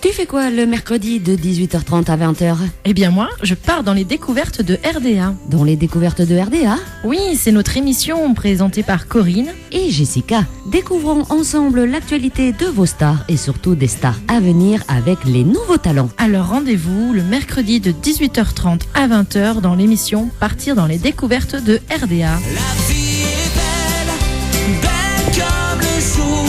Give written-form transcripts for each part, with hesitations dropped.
Tu fais quoi le mercredi de 18h30 à 20h? Eh bien moi, je pars dans les découvertes de RDA. Dans les découvertes de RDA? Oui, c'est notre émission présentée par Corinne et Jessica. Découvrons ensemble l'actualité de vos stars et surtout des stars à venir avec les nouveaux talents. Alors rendez-vous le mercredi de 18h30 à 20h dans l'émission Partir dans les découvertes de RDA. La vie est belle, belle comme le jour,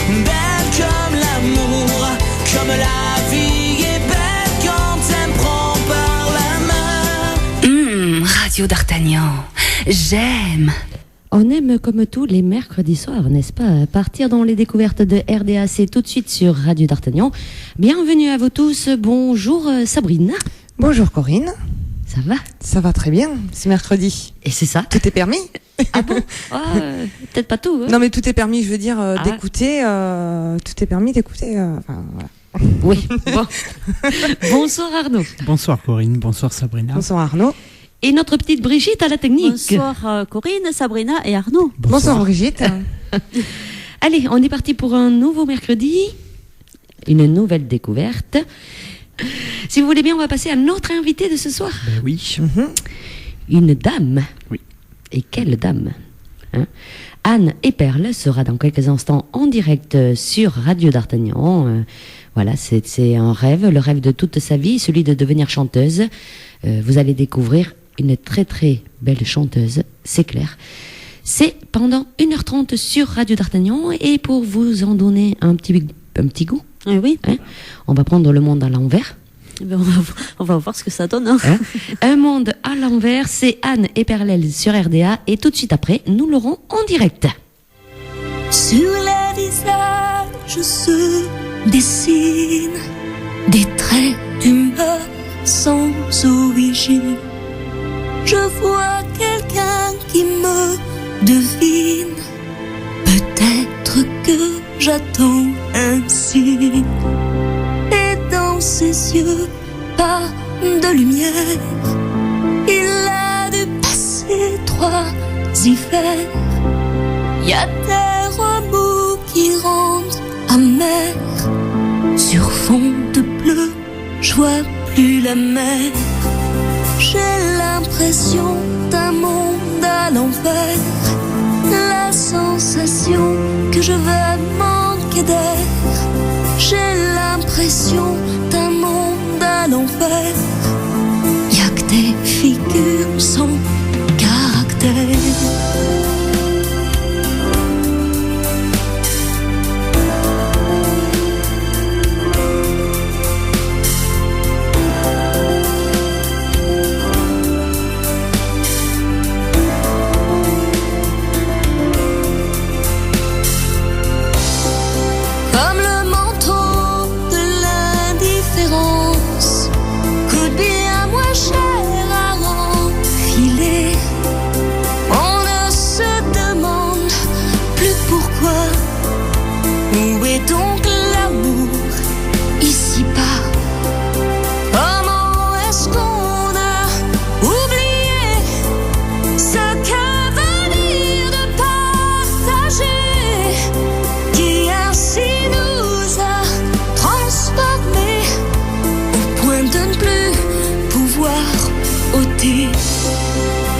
belle comme l'amour, comme la vie est belle quand elle me prend par la main. Radio D'Artagnan, j'aime. On aime comme tous les mercredis soirs, n'est-ce pas? Partir dans les découvertes de RDA, c'est tout de suite sur Radio D'Artagnan. Bienvenue à vous tous. Bonjour Sabrina. Bonjour Corinne. Ça va? Ça va très bien, c'est mercredi. Et c'est ça? Tout est permis? Ah bon? Peut-être pas tout. Hein. Non mais tout est permis, je veux dire, d'écouter. Tout est permis d'écouter. Enfin, voilà. Oui, bon. Bonsoir Arnaud. Bonsoir Corinne, bonsoir Sabrina. Bonsoir Arnaud. Et notre petite Brigitte à la technique. Bonsoir Corinne, Sabrina et Arnaud. Bonsoir Brigitte. Allez, on est parti pour un nouveau mercredi. Une nouvelle découverte. Si vous voulez bien, on va passer à notre invité de ce soir. Ben oui. Une dame. Oui. Et quelle dame, hein? Anne Eperle sera dans quelques instants en direct sur Radio D'Artagnan. Voilà, c'est un rêve, le rêve de toute sa vie, celui de devenir chanteuse. Vous allez découvrir une très très belle chanteuse, c'est clair. C'est pendant 1h30 sur Radio D'Artagnan et pour vous en donner un petit goût, oui. Hein, on va prendre le monde à l'envers. On va voir ce que ça donne. Hein. Un monde à l'envers, c'est Anne Eperle sur RDA et tout de suite après, nous l'aurons en direct. Sur les visages se dessinent des traits d'humeur sans origine. Je vois quelqu'un qui me devine. Peut-être que j'attends un signe. Et dans ses yeux, pas de lumière. Il a dû passer 3 hivers. Y a des remous qui rendent amer. Sur fond de bleu, je vois plus la mer. J'ai l'impression d'un monde à l'envers. La sensation que je vais manquer d'air. J'ai l'impression d'un monde à l'envers. Y'a que des figures sans caractère.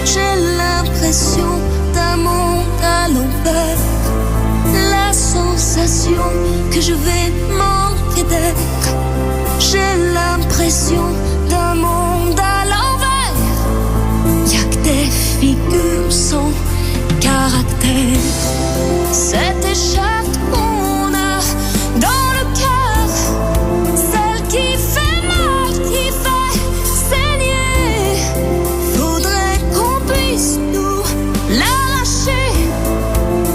J'ai l'impression d'un monde à l'envers. La sensation que je vais manquer d'air. J'ai l'impression d'un monde à l'envers. Y'a que des figures sans caractère. Cette écharpe qu'on a dans le cœur, celle qui fait mal, qui fait saigner. Faudrait qu'on puisse nous l'arracher,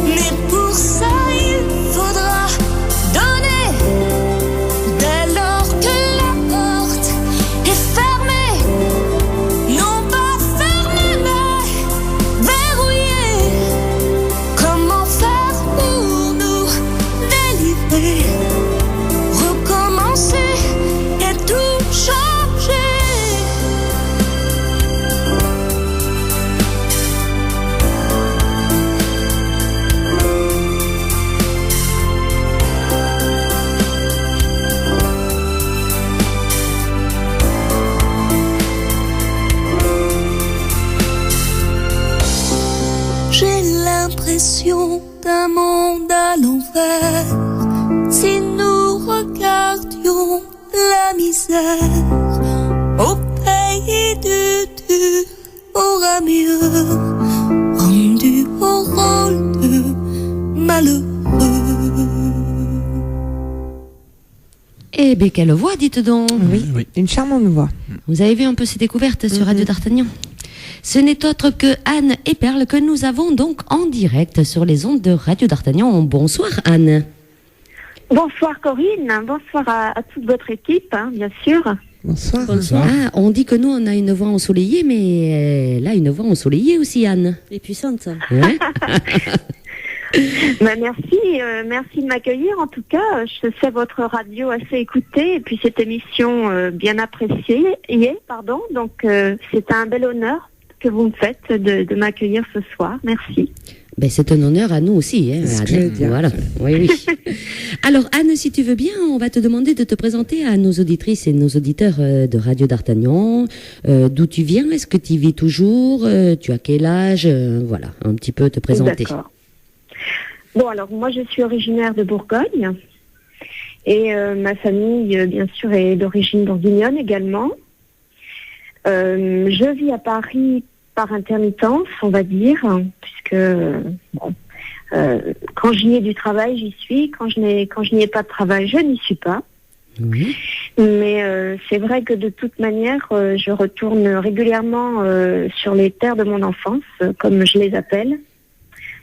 mais pour ça il faudra donner. l'enfer si nous regardions la misère au pays du dur aura mieux rendu au rôle de malheureux. Eh bien, quelle voix, dites donc. Oui, une charmante voix. Vous avez vu un peu ces découvertes sur Radio d'Artagnan? Ce n'est autre que Anne et Perle que nous avons donc en direct sur les ondes de Radio d'Artagnan. Bonsoir Anne. Bonsoir Corinne, bonsoir à toute votre équipe, bien sûr. Bonsoir. Ah, on dit que nous on a une voix ensoleillée, mais elle a une voix ensoleillée aussi, Anne. Elle est puissante. Ouais. Merci de m'accueillir. En tout cas, je sais votre radio assez écoutée et puis cette émission bien appréciée. Donc c'est un bel honneur que vous me faites de m'accueillir ce soir. Merci. Ben, c'est un honneur à nous aussi, hein, Anne. Voilà. Oui. Alors, Anne, si tu veux bien, on va te demander de te présenter à nos auditrices et nos auditeurs de Radio d'Artagnan. D'où tu viens? Est-ce que tu y vis toujours? Tu as quel âge? Voilà, un petit peu te présenter. D'accord. Bon, alors, moi, je suis originaire de Bourgogne. Et ma famille, bien sûr, est d'origine bourguignonne également. Je vis à Paris par intermittence, on va dire, puisque quand j'y ai du travail, j'y suis. Quand je n'y ai pas de travail, je n'y suis pas. Oui. Mais c'est vrai que de toute manière, je retourne régulièrement sur les terres de mon enfance, comme je les appelle,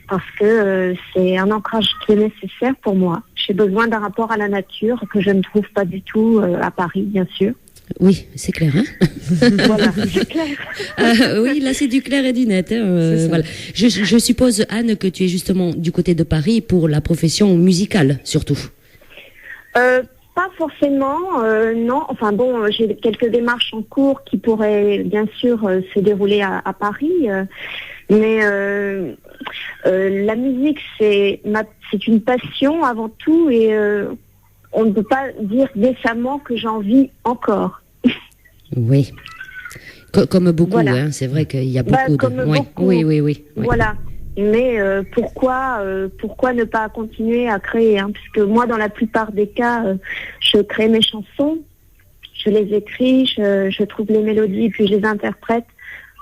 parce que c'est un ancrage qui est nécessaire pour moi. J'ai besoin d'un rapport à la nature que je ne trouve pas du tout à Paris, bien sûr. Oui, c'est clair, hein? Voilà, c'est clair. Oui, là, c'est du clair et du net. Hein, voilà. Je suppose, Anne, que tu es justement du côté de Paris pour la profession musicale, surtout. Pas forcément, non. Enfin bon, j'ai quelques démarches en cours qui pourraient, bien sûr, se dérouler à Paris. Mais la musique, c'est une passion avant tout et on ne peut pas dire décemment que j'en vis encore. Oui. Comme beaucoup, voilà. Hein, c'est vrai qu'il y a beaucoup comme de... beaucoup. Oui. Voilà. Mais pourquoi ne pas continuer à créer, hein, puisque moi, dans la plupart des cas, je crée mes chansons, je les écris, je trouve les mélodies, puis je les interprète.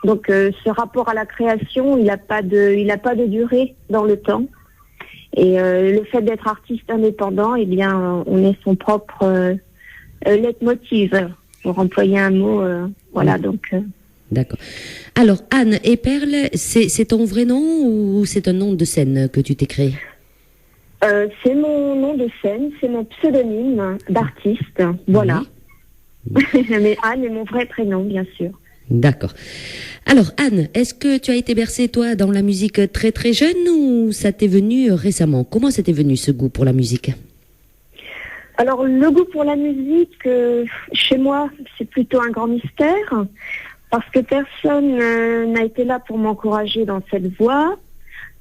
Donc ce rapport à la création, il n'a pas de durée dans le temps. Et le fait d'être artiste indépendant, eh bien, on est son propre leitmotiv, pour employer un mot. Voilà, donc... D'accord. Alors, Anne et Perle, c'est ton vrai nom ou c'est un nom de scène que tu t'es créé? C'est mon nom de scène, c'est mon pseudonyme d'artiste, voilà. Oui. Mais Anne est mon vrai prénom, bien sûr. D'accord. Alors, Anne, est-ce que tu as été bercée, toi, dans la musique très très jeune ou ça t'est venu récemment? Comment c'était venu ce goût pour la musique? Alors, le goût pour la musique, chez moi, c'est plutôt un grand mystère. Parce que personne n'a été là pour m'encourager dans cette voie.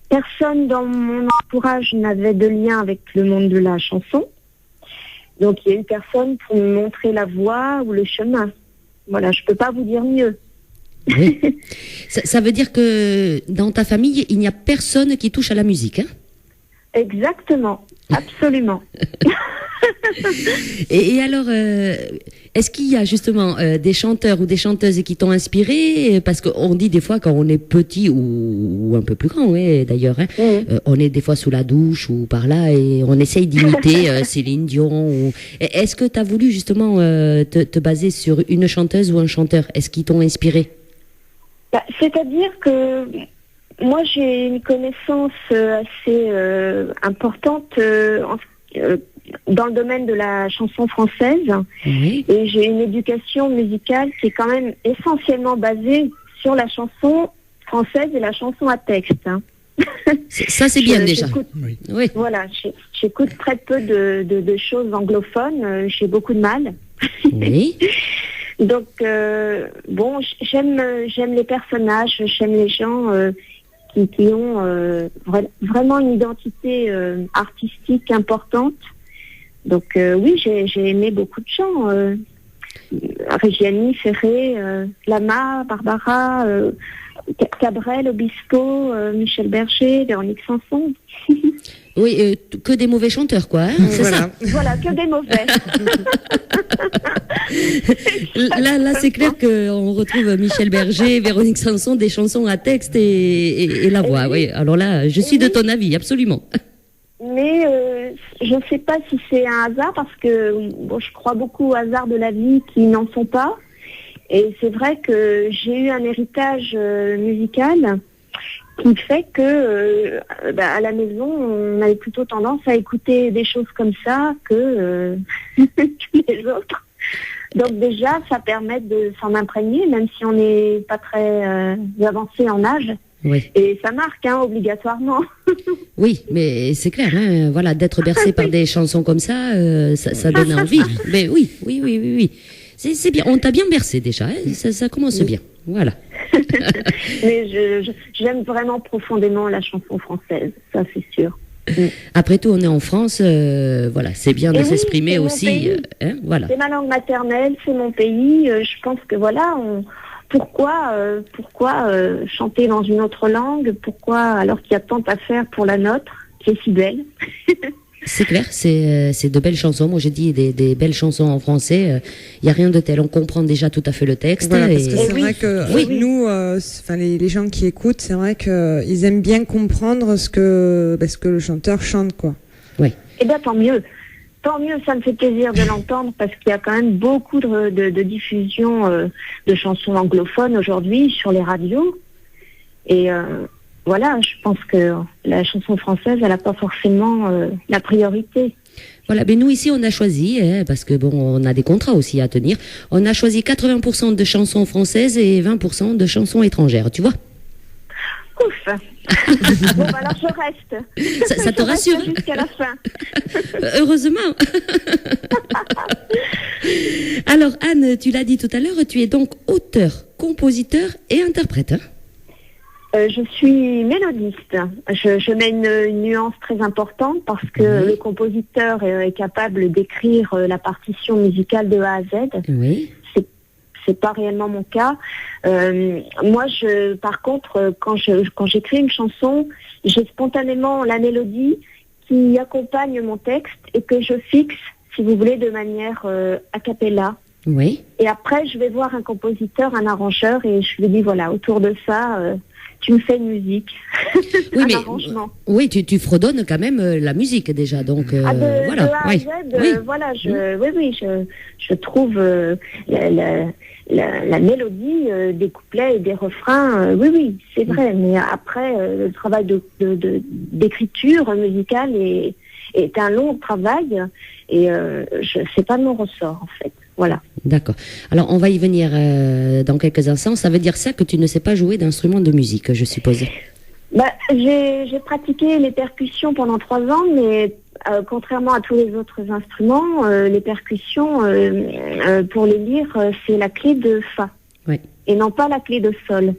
Personne dans mon entourage n'avait de lien avec le monde de la chanson. Donc il y a eu personne pour me montrer la voie ou le chemin. Voilà, je peux pas vous dire mieux. Oui. Ça veut dire que dans ta famille, il n'y a personne qui touche à la musique, hein? Exactement, absolument. Et alors, est-ce qu'il y a justement des chanteurs ou des chanteuses qui t'ont inspiré? Parce qu'on dit des fois quand on est petit ou un peu plus grand, ouais, d'ailleurs, hein, on est des fois sous la douche ou par là et on essaye d'imiter Céline Dion. Est-ce que tu as voulu justement te baser sur une chanteuse ou un chanteur? Est-ce qu'ils t'ont inspiré? C'est-à-dire que moi j'ai une connaissance assez importante dans le domaine de la chanson française. Oui. Et j'ai une éducation musicale qui est quand même essentiellement basée sur la chanson française et la chanson à texte. Hein. Ça c'est bien déjà. Oui. Voilà, j'écoute très peu de choses anglophones, j'ai beaucoup de mal. Oui. Donc bon, j'aime les personnages, j'aime les gens qui ont vraiment une identité artistique importante. Donc oui, j'ai aimé beaucoup de chants. Reggiani, Ferré, Lama, Barbara, Cabrel, Obispo, Michel Berger, Véronique Sanson. Oui, que des mauvais chanteurs, quoi. Hein, c'est ça. Voilà, que des mauvais. Là, c'est clair qu'on retrouve Michel Berger, Véronique Sanson, des chansons à texte et la voix. Oui. Alors là, je suis de ton avis, absolument. Mais je ne sais pas si c'est un hasard, parce que je crois beaucoup au hasard de la vie qui n'en sont pas. Et c'est vrai que j'ai eu un héritage musical qui fait que à la maison, on avait plutôt tendance à écouter des choses comme ça que les autres. Donc déjà, ça permet de s'en imprégner, même si on n'est pas très avancé en âge. Oui. Et ça marque, obligatoirement. Oui, mais c'est clair, voilà, d'être bercé par des chansons comme ça, ça donne envie. Mais oui. C'est bien, on t'a bien bercé déjà, ça commence bien. Voilà. Mais j'aime vraiment profondément la chanson française, ça c'est sûr. Après tout, on est en France, voilà, c'est bien de s'exprimer aussi. Voilà. C'est ma langue maternelle, c'est mon pays. Je pense que voilà, pourquoi chanter dans une autre langue? Pourquoi, alors qu'il y a tant à faire pour la nôtre, qui est si belle? C'est clair, c'est de belles chansons. Moi, j'ai dit des belles chansons en français. Il y a rien de tel. On comprend déjà tout à fait le texte. Voilà, parce que c'est vrai que nous, les gens qui écoutent, c'est vrai qu'ils aiment bien comprendre ce que le chanteur chante, quoi. Oui. Eh bien, tant mieux. Tant mieux, ça me fait plaisir de l'entendre, parce qu'il y a quand même beaucoup de diffusion de chansons anglophones aujourd'hui sur les radios. Et voilà, je pense que la chanson française, elle n'a pas forcément la priorité. Voilà, mais nous ici, on a choisi, parce que on a des contrats aussi à tenir, on a choisi 80% de chansons françaises et 20% de chansons étrangères, tu vois? Ouf. Bon, alors je reste. Ça te rassure? Jusqu'à la fin. Heureusement. Alors Anne, tu l'as dit tout à l'heure, tu es donc auteur, compositeur et interprète. Je suis mélodiste. Je mets une nuance très importante, parce que le compositeur est capable d'écrire la partition musicale de A à Z. Oui. C'est pas réellement mon cas. Moi, par contre, quand j'écris une chanson, j'ai spontanément la mélodie qui accompagne mon texte et que je fixe, si vous voulez, de manière a cappella. Oui. Et après, je vais voir un compositeur, un arrangeur, et je lui dis, voilà, autour de ça, tu me fais une musique, oui, arrangement. Oui, tu fredonnes quand même la musique déjà, donc voilà. De A à Z, voilà, je trouve la mélodie des couplets et des refrains, oui, c'est vrai. Mais après, le travail d'écriture musicale est un long travail, et c'est pas de mon ressort, en fait. Voilà. D'accord. Alors, on va y venir dans quelques instants. Ça veut dire ça que tu ne sais pas jouer d'instrument de musique, je suppose? J'ai pratiqué les percussions pendant 3 ans, mais contrairement à tous les autres instruments, les percussions, pour les lire, c'est la clé de Fa. Oui. Et non pas la clé de Sol.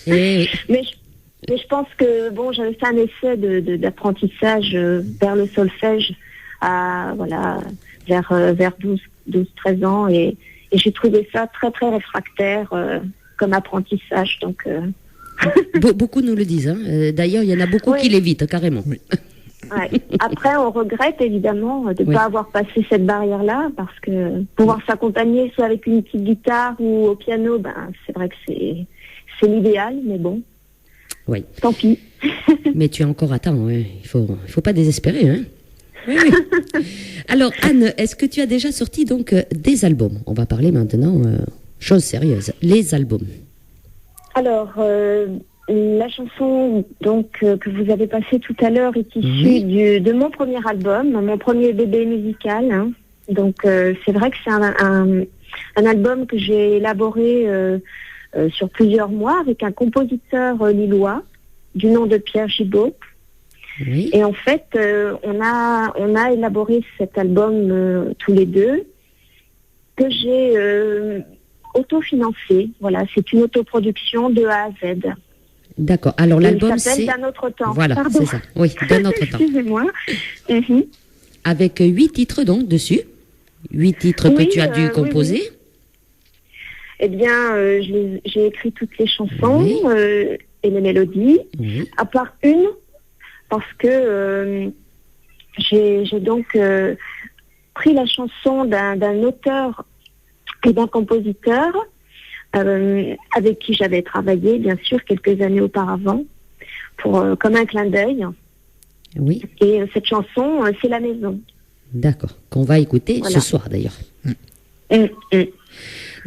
Oui. Mais je pense que, j'avais fait un essai d'apprentissage vers le solfège vers 12-13 ans, et j'ai trouvé ça très très réfractaire comme apprentissage, donc beaucoup nous le disent, d'ailleurs il y en a beaucoup qui l'évitent carrément. Oui. Ouais. Après, on regrette évidemment de ne pas avoir passé cette barrière-là, parce que pouvoir s'accompagner soit avec une petite guitare ou au piano, c'est vrai que c'est l'idéal, mais bon, tant pis. Mais tu es encore à temps, il faut pas désespérer, hein. Oui. Alors Anne, est-ce que tu as déjà sorti donc des albums? On va parler maintenant chose sérieuse, les albums. Alors la chanson donc que vous avez passée tout à l'heure est issue de mon premier album, mon premier bébé musical. Hein. Donc c'est vrai que c'est un album que j'ai élaboré sur plusieurs mois avec un compositeur lillois du nom de Pierre Gibault. Oui. Et en fait, on a élaboré cet album tous les deux, que j'ai autofinancé. Voilà, c'est une autoproduction de A à Z. D'accord. Alors l'album c'est D'un autre temps. Voilà, Pardon. c'est ça. Oui, D'un autre temps. Excusez-moi. Avec 8 titres donc dessus. 8 titres que tu as dû composer. Oui. Eh bien, j'ai écrit toutes les chansons Oui. et les mélodies, Oui. à part une, parce que j'ai donc pris la chanson d'un auteur et d'un compositeur avec qui j'avais travaillé, bien sûr, quelques années auparavant, comme un clin d'œil. Oui. Et cette chanson, c'est La Maison. D'accord. Qu'on va écouter Voilà. ce soir d'ailleurs. Mm.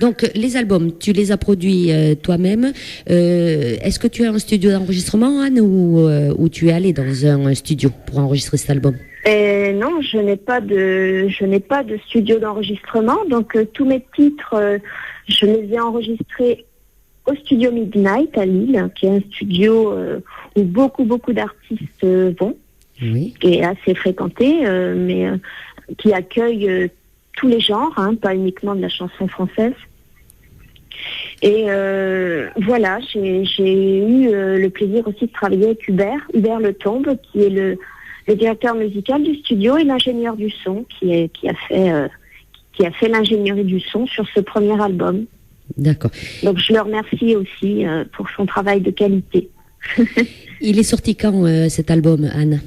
Donc, les albums, tu les as produits toi-même. Est-ce que tu as un studio d'enregistrement, Anne, ou tu es allée dans un studio pour enregistrer cet album? Non, je n'ai pas de studio d'enregistrement. Donc, tous mes titres, je les ai enregistrés au studio Midnight à Lille, qui est un studio où beaucoup d'artistes vont, Oui. qui est assez fréquenté, mais qui accueille tous les genres, hein, pas uniquement de la chanson française. Et voilà, j'ai eu le plaisir aussi de travailler avec Hubert Le Tombe, qui est le directeur musical du studio et l'ingénieur du son, qui a fait l'ingénierie du son sur ce premier album. D'accord. Donc je le remercie aussi pour son travail de qualité. Il est sorti quand cet album, Anne?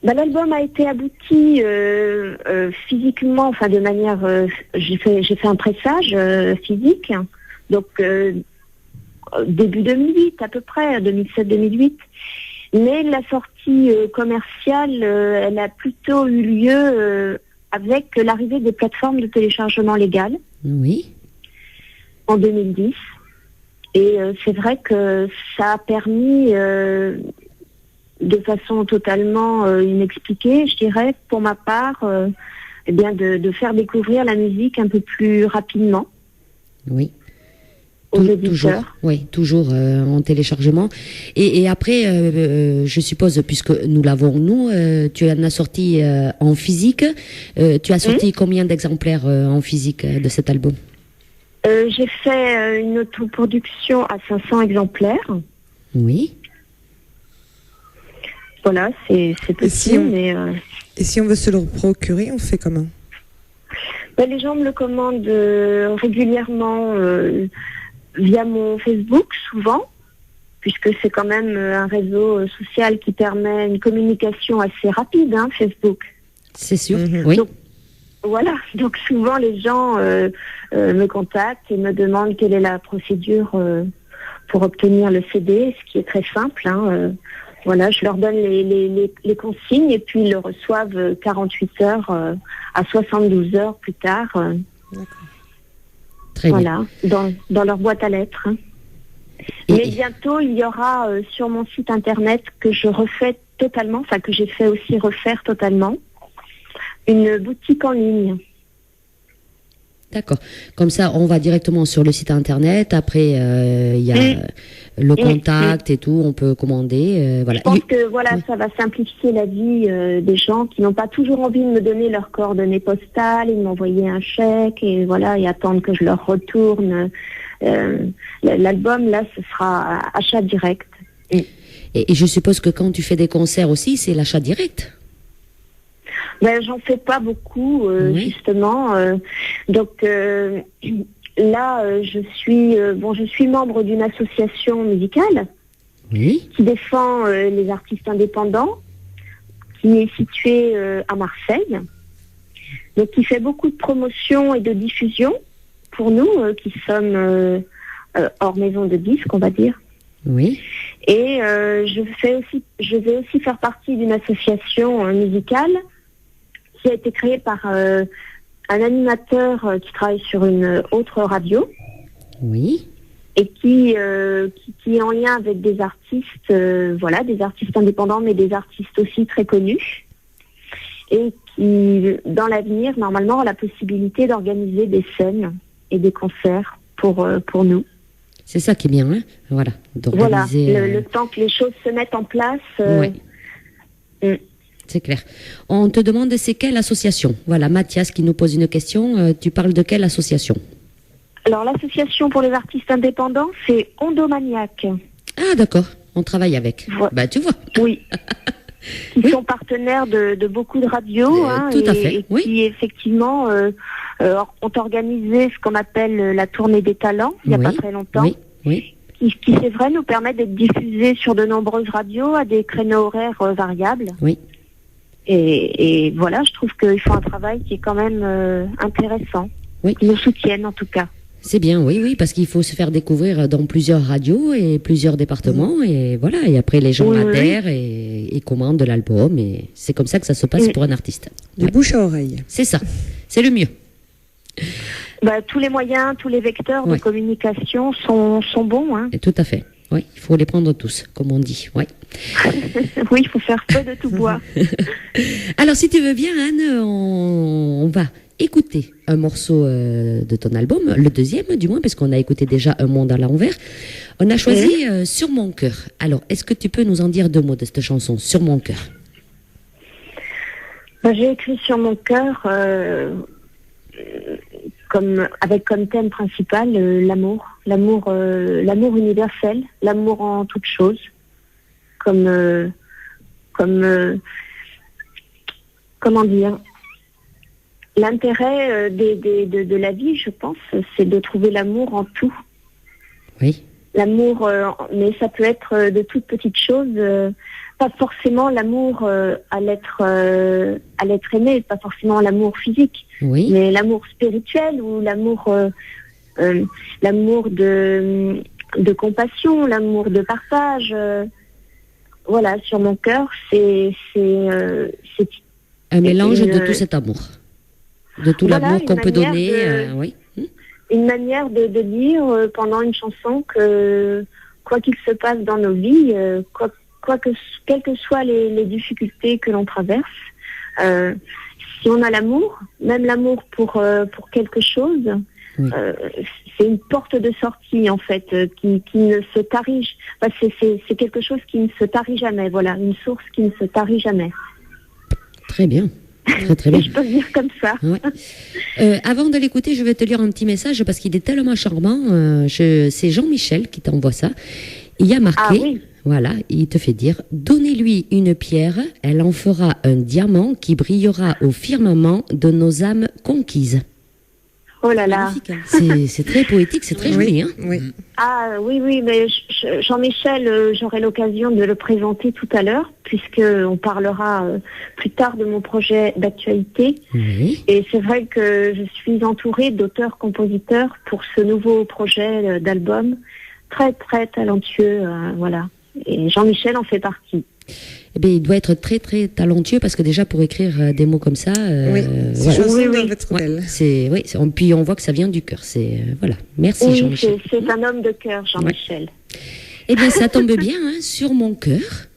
L'album a été abouti physiquement, enfin de manière, j'ai fait un pressage physique, donc début 2008 à peu près, 2007-2008. Mais la sortie commerciale, elle a plutôt eu lieu avec l'arrivée des plateformes de téléchargement légal. Oui. En 2010. Et c'est vrai que ça a permis, de façon totalement inexpliquée, je dirais, pour ma part, eh bien de faire découvrir la musique un peu plus rapidement. Oui. Aux éditeurs. Oui, toujours en téléchargement. Et après, je suppose, puisque nous l'avons, tu en as sorti en physique. Tu as sorti combien d'exemplaires en physique de cet album? J'ai fait une autoproduction à 500 exemplaires. Oui. Voilà, c'est petit, mais... Et si on veut se le procurer, on fait comment? Les gens me le commandent régulièrement via mon Facebook, souvent, puisque c'est quand même un réseau social qui permet une communication assez rapide, hein, Facebook. C'est sûr, oui. Donc, voilà, donc souvent les gens me contactent et me demandent quelle est la procédure pour obtenir le CD, ce qui est très simple, hein, voilà, je leur donne les consignes et puis ils le reçoivent 48 heures à 72 heures plus tard. Très voilà, bien. dans leur boîte à lettres. Hein. Mais bientôt, il y aura sur mon site internet que je refais totalement, enfin que j'ai fait aussi refaire totalement, une boutique en ligne. D'accord. Comme ça, on va directement sur le site internet. Après, il y a le contact et tout. On peut commander. Voilà. Je pense que voilà, ça va simplifier la vie des gens qui n'ont pas toujours envie de me donner leurs coordonnées postales et de m'envoyer un chèque et voilà et attendre que je leur retourne. L'album là, ce sera achat direct. Et je suppose que quand tu fais des concerts aussi, c'est l'achat direct. J'en fais pas beaucoup, justement. Donc là, je suis membre d'une association musicale qui défend les artistes indépendants, qui est située à Marseille. Donc, qui fait beaucoup de promotion et de diffusion pour nous, qui sommes hors maison de disques, on va dire. Oui. Et je vais aussi faire partie d'une association musicale qui a été créé par un animateur qui travaille sur une autre radio. Oui. Et qui est en lien avec des artistes, voilà, des artistes indépendants, mais des artistes aussi très connus. Et qui, dans l'avenir, normalement, a la possibilité d'organiser des scènes et des concerts pour nous. C'est ça qui est bien, hein, voilà. Voilà, le temps que les choses se mettent en place. Oui. C'est clair. On te demande c'est quelle association? Voilà, Mathias qui nous pose une question. Tu parles de quelle association? Alors, l'association pour les artistes indépendants, c'est Ondomaniac. Ah, d'accord. On travaille avec. Voilà. Bah, tu vois. Oui. qui sont partenaires de beaucoup de radios, tout à fait, et oui. qui effectivement ont organisé ce qu'on appelle la tournée des talents il n'y a Oui, pas très longtemps, oui. qui c'est vrai nous permet d'être diffusés sur de nombreuses radios à des créneaux horaires variables. Oui. Et voilà, je trouve qu'ils font un travail qui est quand même intéressant. Oui. Ils nous soutiennent en tout cas. C'est bien, oui, parce qu'il faut se faire découvrir dans plusieurs radios et plusieurs départements, et voilà, et après les gens adhèrent et commandent de l'album, et c'est comme ça que ça se passe pour un artiste. Du bouche à oreille. C'est ça, c'est le mieux. Tous les moyens, tous les vecteurs de communication sont bons. Et tout à fait, oui, il faut les prendre tous, comme on dit, oui. Oui, il faut faire feu de tout bois. Alors, si tu veux bien, Anne, on va écouter un morceau de ton album, le deuxième du moins, parce qu'on a écouté déjà Un monde à l'envers. On a choisi Sur mon cœur. Alors, est-ce que tu peux nous en dire 2 mots de cette chanson, Sur mon cœur? J'ai écrit Sur mon cœur avec comme thème principal l'amour universel, l'amour en toute chose, comment dire, l'intérêt de la vie, je pense, c'est de trouver l'amour en tout. Oui. L'amour, mais ça peut être de toutes petites choses, pas forcément l'amour à l'être aimé, pas forcément l'amour physique, mais l'amour spirituel ou l'amour de compassion, l'amour de partage. Voilà, Sur mon cœur, c'est un mélange de tout cet amour, de tout l'amour qu'on peut donner. Une manière de dire pendant une chanson que quoi qu'il se passe dans nos vies, quelles que soient les difficultés que l'on traverse, si on a l'amour, même l'amour pour quelque chose, c'est une porte de sortie en fait qui ne se tarit. C'est quelque chose qui ne se tarit jamais. Voilà, une source qui ne se tarit jamais. Très bien. Très bien. Je peux le dire comme ça. Avant de l'écouter, je vais te lire un petit message parce qu'il est tellement charmant. C'est Jean-Michel qui t'envoie ça. Il y a marqué, voilà, il te fait dire: donnez-lui une pierre, elle en fera un diamant qui brillera au firmament de nos âmes conquises. Oh là là. C'est très poétique, c'est très joli. Hein. Oui. Ah oui, mais Jean-Michel, j'aurai l'occasion de le présenter tout à l'heure, puisqu'on parlera plus tard de mon projet d'actualité. Oui. Et c'est vrai que je suis entourée d'auteurs-compositeurs pour ce nouveau projet d'album, très très talentueux, voilà. Et Jean-Michel en fait partie. Eh bien, il doit être très très talentueux parce que déjà pour écrire des mots comme ça, ces chansons doivent être belles. Puis on voit que ça vient du cœur. Voilà. Merci Jean-Michel. C'est un homme de cœur, Jean-Michel. Eh bien, ça tombe bien, Sur mon cœur.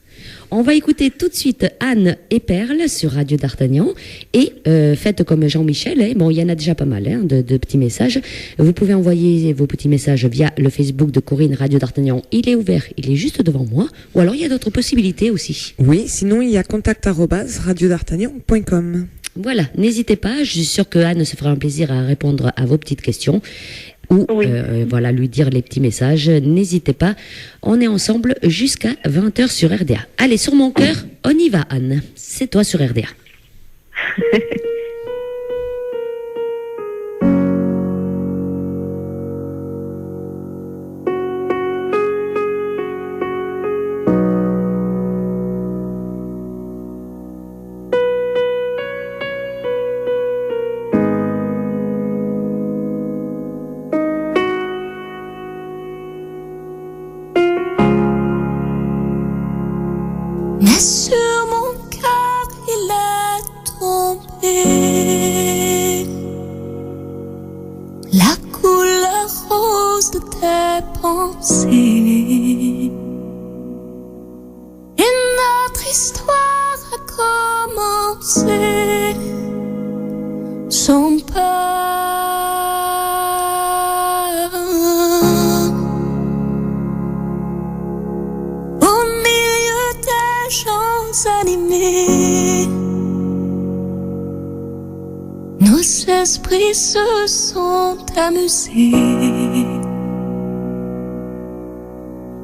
On va écouter tout de suite Anne et Perle sur Radio d'Artagnan. Et faites comme Jean-Michel, bon, il y en a déjà pas mal de petits messages. Vous pouvez envoyer vos petits messages via le Facebook de Corinne Radio d'Artagnan. Il est ouvert, il est juste devant moi. Ou alors il y a d'autres possibilités aussi. Oui, sinon il y a contact@radiodartagnan.com. Voilà, n'hésitez pas, je suis sûre que Anne se fera un plaisir à répondre à vos petites questions. Ou voilà, lui dire les petits messages. N'hésitez pas, on est ensemble jusqu'à 20h sur RDA. Allez, Sur mon cœur, on y va Anne. C'est toi sur RDA. Mais sur mon cœur il est tombé la couleur rose de tes pensées. Et notre histoire a commencé sans peur. Au milieu des gens animés, nos esprits se sont amusés.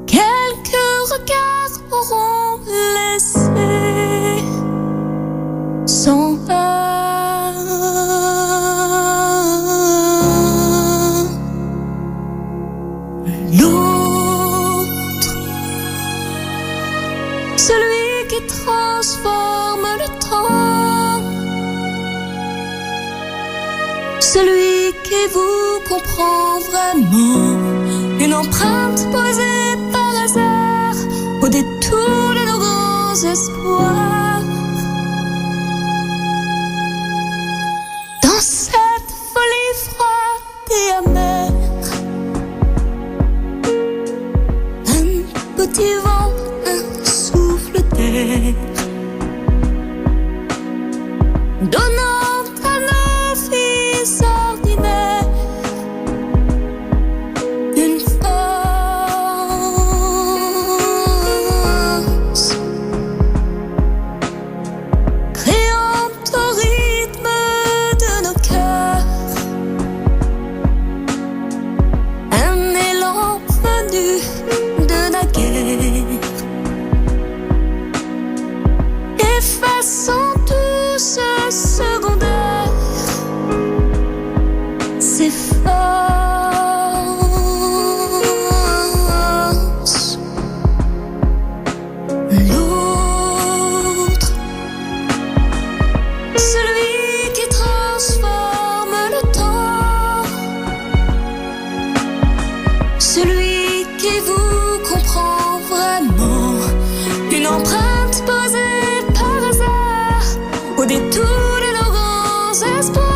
Quelques regards auront laissé s'en va. L'autre, celui qui transforme le temps, celui qui vous comprend vraiment, une empreinte posée par hasard au détour de nos grands espoirs. Dans cette folie froide et amère, un petit vent, un souffle d'air, donnant à nos fils ordinaires une force, créant au rythme de nos cœurs un élan venu de naguère, effaçant tout ce secondaire, ces forces. L'autre, celui qui transforme le temps, celui qui vous comprend vraiment, une empreinte posée par hasard au détour de nos grands espoirs.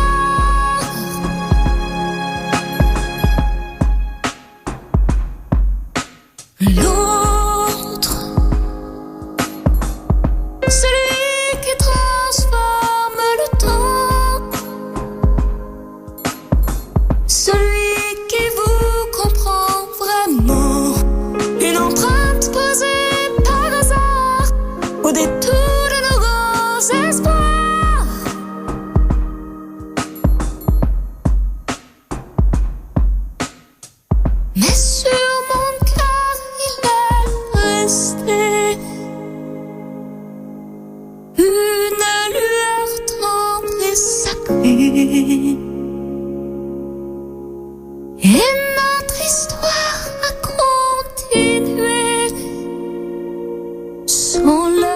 L'autre, celui qui transforme le temps, celui qui vous comprend vraiment, une empreinte posée par hasard au détour de nos grands espoirs. Mais sur mon cœur il est resté une lueur tendre et sacrée, et notre histoire a continué sans l'heure.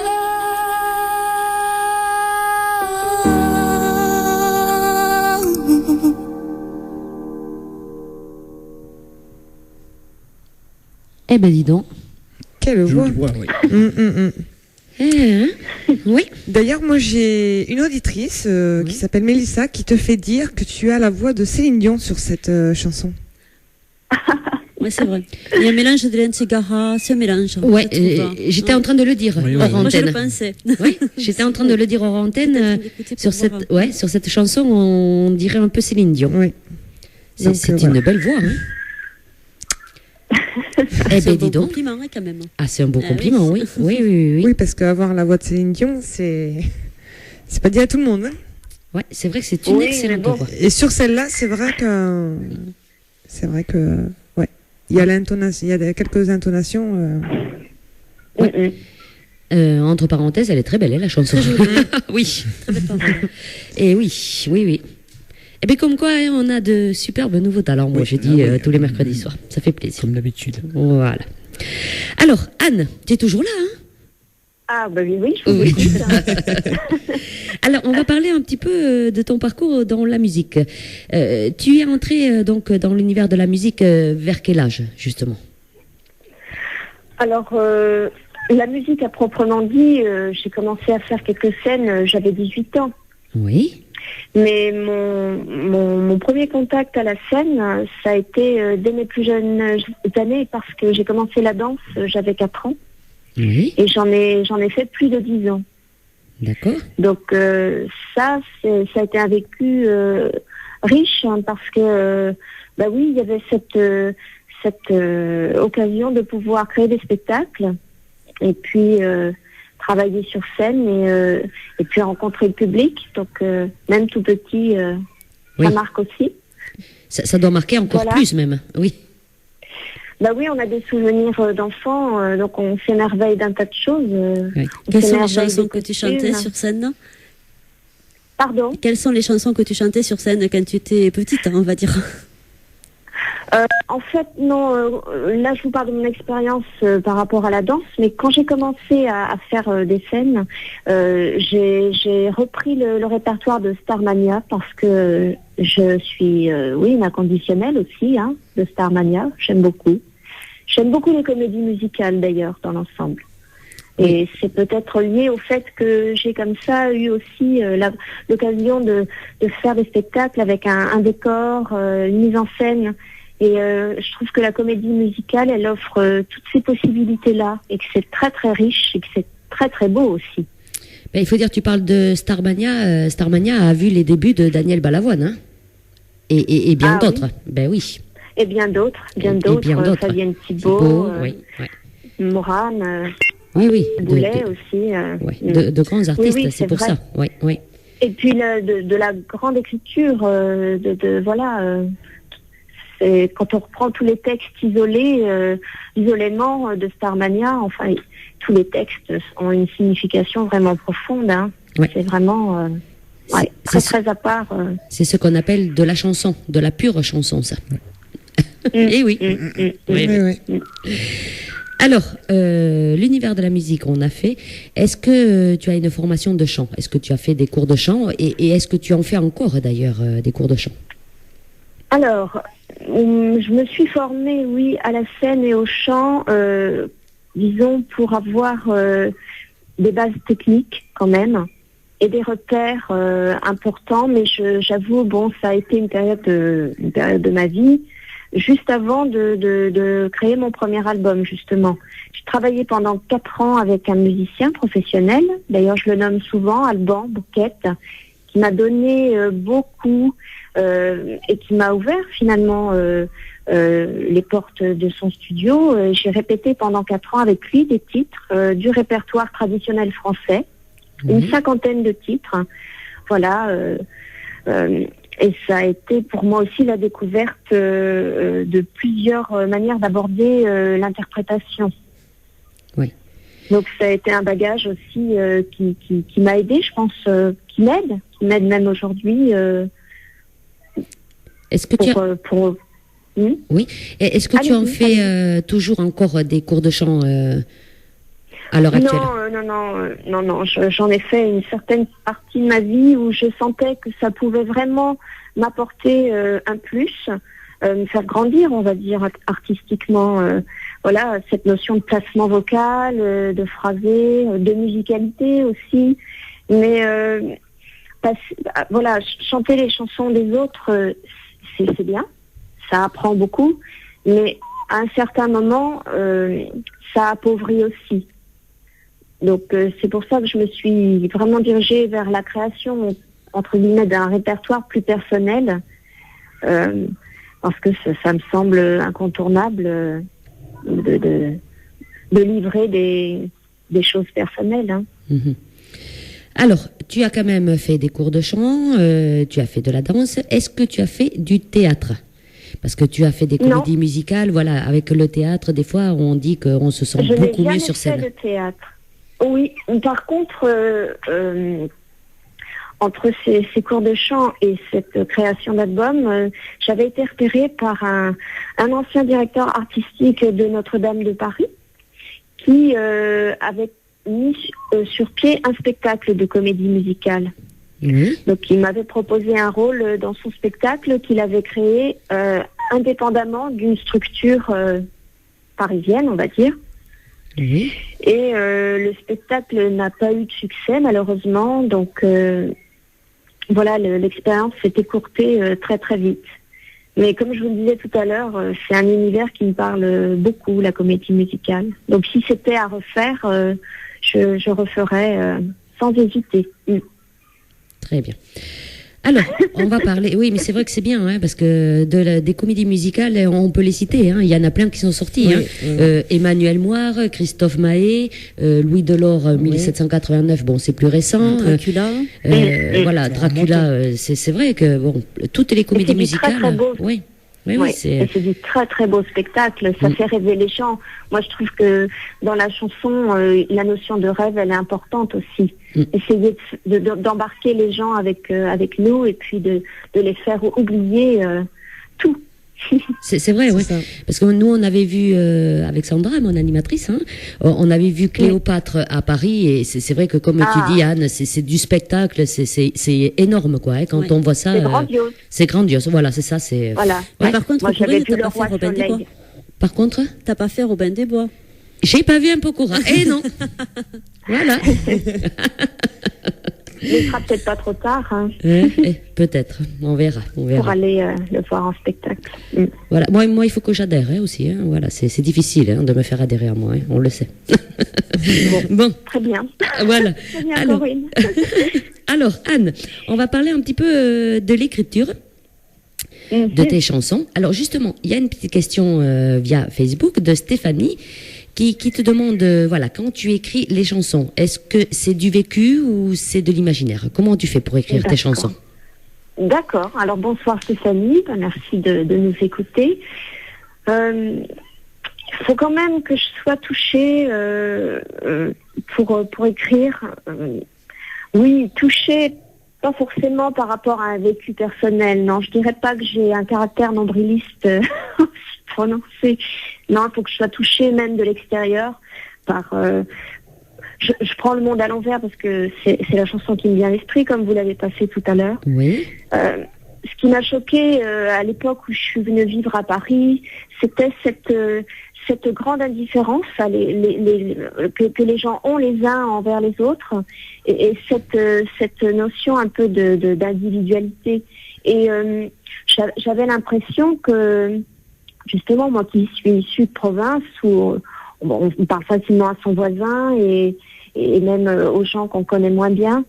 Eh ben dis donc. Quelle voix. Jolie voix, oui. Oui. D'ailleurs, moi j'ai une auditrice qui s'appelle Mélissa qui te fait dire que tu as la voix de Céline Dion sur cette chanson. Ouais, c'est vrai. Il y a un mélange de Hélène Ségara, c'est un mélange. Ouais, je trouve. j'étais en train de le dire Oui, hors oui. Moi, je le antenne. pensais. Oui, j'étais en train de le dire hors antenne. D'écouter Sur pour voir. sur cette chanson, on dirait un peu Céline Dion. Oui. Donc, C'est voilà. une belle voix. Hein. Eh C'est un ben bon dis donc. compliment, hein, quand même. Ah, c'est un beau Ah compliment, oui. Oui, oui, oui. oui. Oui, parce qu'avoir la voix de Céline Dion, c'est pas dit à tout le monde. Hein. Ouais, c'est vrai que c'est une Oui, excellente mais bon. voix. Et sur celle-là, c'est vrai que ouais, il y a l'intonation, il y a quelques intonations. Entre parenthèses, elle est très belle, hein, la chanson. Oui. Très belle parole. Et oui, oui, oui. Et bien comme quoi, hein, on a de superbes nouveaux talents, moi Oui, je dis ah oui, tous les mercredis soirs. Ça fait plaisir. Comme d'habitude. Voilà. Alors, Anne, tu es toujours là, hein? Ah, bah oui, je vous Oui. écoute. Alors, on va parler un petit peu de ton parcours dans la musique. Tu es entrée donc dans l'univers de la musique vers quel âge, justement? Alors, la musique à proprement dit, j'ai commencé à faire quelques scènes, j'avais 18 ans. Oui. Mais mon premier contact à la scène, ça a été dès mes plus jeunes années, parce que j'ai commencé la danse, j'avais 4 ans. Oui. Et j'en ai fait plus de 10 ans. D'accord. Donc ça a été un vécu riche, hein, parce que bah oui, il y avait cette occasion de pouvoir créer des spectacles et puis travailler sur scène et puis rencontrer le public. Donc même tout petit, Oui. ça marque aussi. Ça doit marquer encore Voilà. plus même. Oui. Bah oui, on a des souvenirs d'enfants, donc on s'émerveille d'un tas de choses. Oui. On Quelles sont les s'émerveille chansons des que tu costumes. chantais sur scène? Pardon? Quelles sont les chansons que tu chantais sur scène quand tu étais petite, on va dire? En fait, non. Là, je vous parle de mon expérience par rapport à la danse, mais quand j'ai commencé à faire des scènes, j'ai repris le répertoire de Starmania parce que je suis, oui, une inconditionnelle aussi, hein, de Starmania. J'aime beaucoup. J'aime beaucoup les comédies musicales d'ailleurs dans l'ensemble. Et c'est peut-être lié au fait que j'ai comme ça eu aussi l'occasion de faire des spectacles avec un décor, une mise en scène. Et je trouve que la comédie musicale, elle offre toutes ces possibilités-là et que c'est très très riche et que c'est très très beau aussi. Ben, il faut dire, tu parles de Starmania. Starmania a vu les débuts de Daniel Balavoine, hein, et bien d'autres. Oui. Ben oui. Et bien d'autres, Fabienne Thibault, Morane, oui, Boulet aussi. De grands artistes, oui, c'est pour vrai. Ça. Oui, oui. Et puis de la grande écriture, voilà. Quand on reprend tous les textes isolément de Starmania, enfin, tous les textes ont une signification vraiment profonde. Hein. Ouais. C'est vraiment très à part. C'est ce qu'on appelle de la chanson, de la pure chanson, ça. Et oui. Oui. Alors, l'univers de la musique, on a fait. Est-ce que tu as une formation de chant? Est-ce que tu as fait des cours de chant? Et est-ce que tu en fais encore, d'ailleurs, des cours de chant? Alors, je me suis formée, oui, à la scène et au chant, disons, pour avoir des bases techniques, quand même, et des repères importants. Mais j'avoue, bon, ça a été une période de ma vie, juste avant de créer mon premier album, justement. J'ai travaillé pendant 4 ans avec un musicien professionnel, d'ailleurs je le nomme souvent Alban Bouquette, qui m'a donné beaucoup et qui m'a ouvert finalement les portes de son studio. J'ai répété pendant 4 ans avec lui des titres du répertoire traditionnel français, une 50aine de titres. Voilà. Et ça a été pour moi aussi la découverte de plusieurs manières d'aborder l'interprétation. Oui. Donc ça a été un bagage aussi qui m'a aidé, je pense, qui m'aide même aujourd'hui. Est-ce que oui. Est-ce que tu en fais toujours encore des cours de chant à l'heure actuelle? Non. J'en ai fait une certaine partie de ma vie où je sentais que ça pouvait vraiment m'apporter un plus, me faire grandir, on va dire, artistiquement. Voilà, cette notion de placement vocal, de phrasé, de musicalité aussi. Mais voilà, chanter les chansons des autres, c'est bien, ça apprend beaucoup, mais à un certain moment, ça appauvrit aussi. Donc c'est pour ça que je me suis vraiment dirigée vers la création, entre guillemets, d'un répertoire plus personnel, parce que ça me semble incontournable de livrer des choses personnelles. Hein. Mmh. Alors, tu as quand même fait des cours de chant, tu as fait de la danse. Est-ce que tu as fait du théâtre? Parce que tu as fait des comédies musicales, voilà, avec le théâtre, des fois, on dit qu'on se sent beaucoup mieux sur scène. Je n'ai jamais fait de théâtre. Oui, par contre, entre ces cours de chant et cette création d'album, j'avais été repérée par un ancien directeur artistique de Notre-Dame de Paris qui avait mis sur pied un spectacle de comédie musicale. Donc il m'avait proposé un rôle dans son spectacle qu'il avait créé indépendamment d'une structure parisienne, on va dire. Et le spectacle n'a pas eu de succès malheureusement, donc voilà, l'expérience s'est écourtée très très vite. Mais comme je vous le disais tout à l'heure, c'est un univers qui me parle beaucoup, la comédie musicale. Donc si c'était à refaire, je referais sans hésiter. Très bien. Alors, on va parler. Oui, mais c'est vrai que c'est bien, hein, parce que des comédies musicales, on peut les citer. Hein, il y en a plein qui sont sortis. Emmanuel Moire, Christophe Mahé, Louis Delort, 1789. Bon, c'est plus récent. Dracula. Voilà, Dracula. C'est vrai que bon, toutes les comédies musicales. Très, très beau. Oui. Oui, Ouais. c'est... Et c'est du très très beau spectacle, ça fait rêver les gens. Moi je trouve que dans la chanson, la notion de rêve elle est importante aussi. Essayer d'embarquer les gens avec nous et puis de les faire oublier tout. C'est vrai, oui. Parce que nous, on avait vu, avec Sandra, mon animatrice, on avait vu Cléopâtre à Paris, et c'est vrai que, comme tu dis, Anne, c'est du spectacle, c'est énorme, quoi. Quand on voit ça. C'est grandiose. C'est grandiose, voilà, c'est ça. Voilà. Ouais. Par contre, moi, j'avais vu t'as le pas Roi fait Robin des Soleil. Bois. Par contre, T'as pas fait Robin des Bois. j'ai pas vu un peu courant. Eh non. Voilà. Mais il sera peut-être pas trop tard Peut-être, on verra. pour aller le voir en spectacle. Voilà, moi, il faut que j'adhère aussi. Voilà, c'est difficile de me faire adhérer à moi. On le sait. Bon. Très bien. Voilà. Très bien, Alors, Corinne. alors, Anne, on va parler un petit peu de l'écriture de tes chansons. Alors, justement, il y a une petite question via Facebook de Stéphanie qui te demande, voilà, quand tu écris les chansons, est-ce que c'est du vécu ou c'est de l'imaginaire? Comment tu fais pour écrire tes chansons? D'accord. Alors, bonsoir Stéphanie. Merci de nous écouter. Il faut quand même que je sois touchée pour écrire. Oui, touchée, pas forcément par rapport à un vécu personnel. Non, je dirais pas que j'ai un caractère nombriliste prononcé. Non, il faut que je sois touchée même de l'extérieur par... Je prends le monde à l'envers parce que c'est la chanson qui me vient à l'esprit, comme vous l'avez passé tout à l'heure. Oui. Ce qui m'a choquée à l'époque où je suis venue vivre à Paris, c'était cette grande indifférence que les gens ont les uns envers les autres et cette notion un peu d'individualité. Et j'avais l'impression que, justement, moi qui suis issue de province, où on parle facilement à son voisin et même aux gens qu'on connaît moins bien,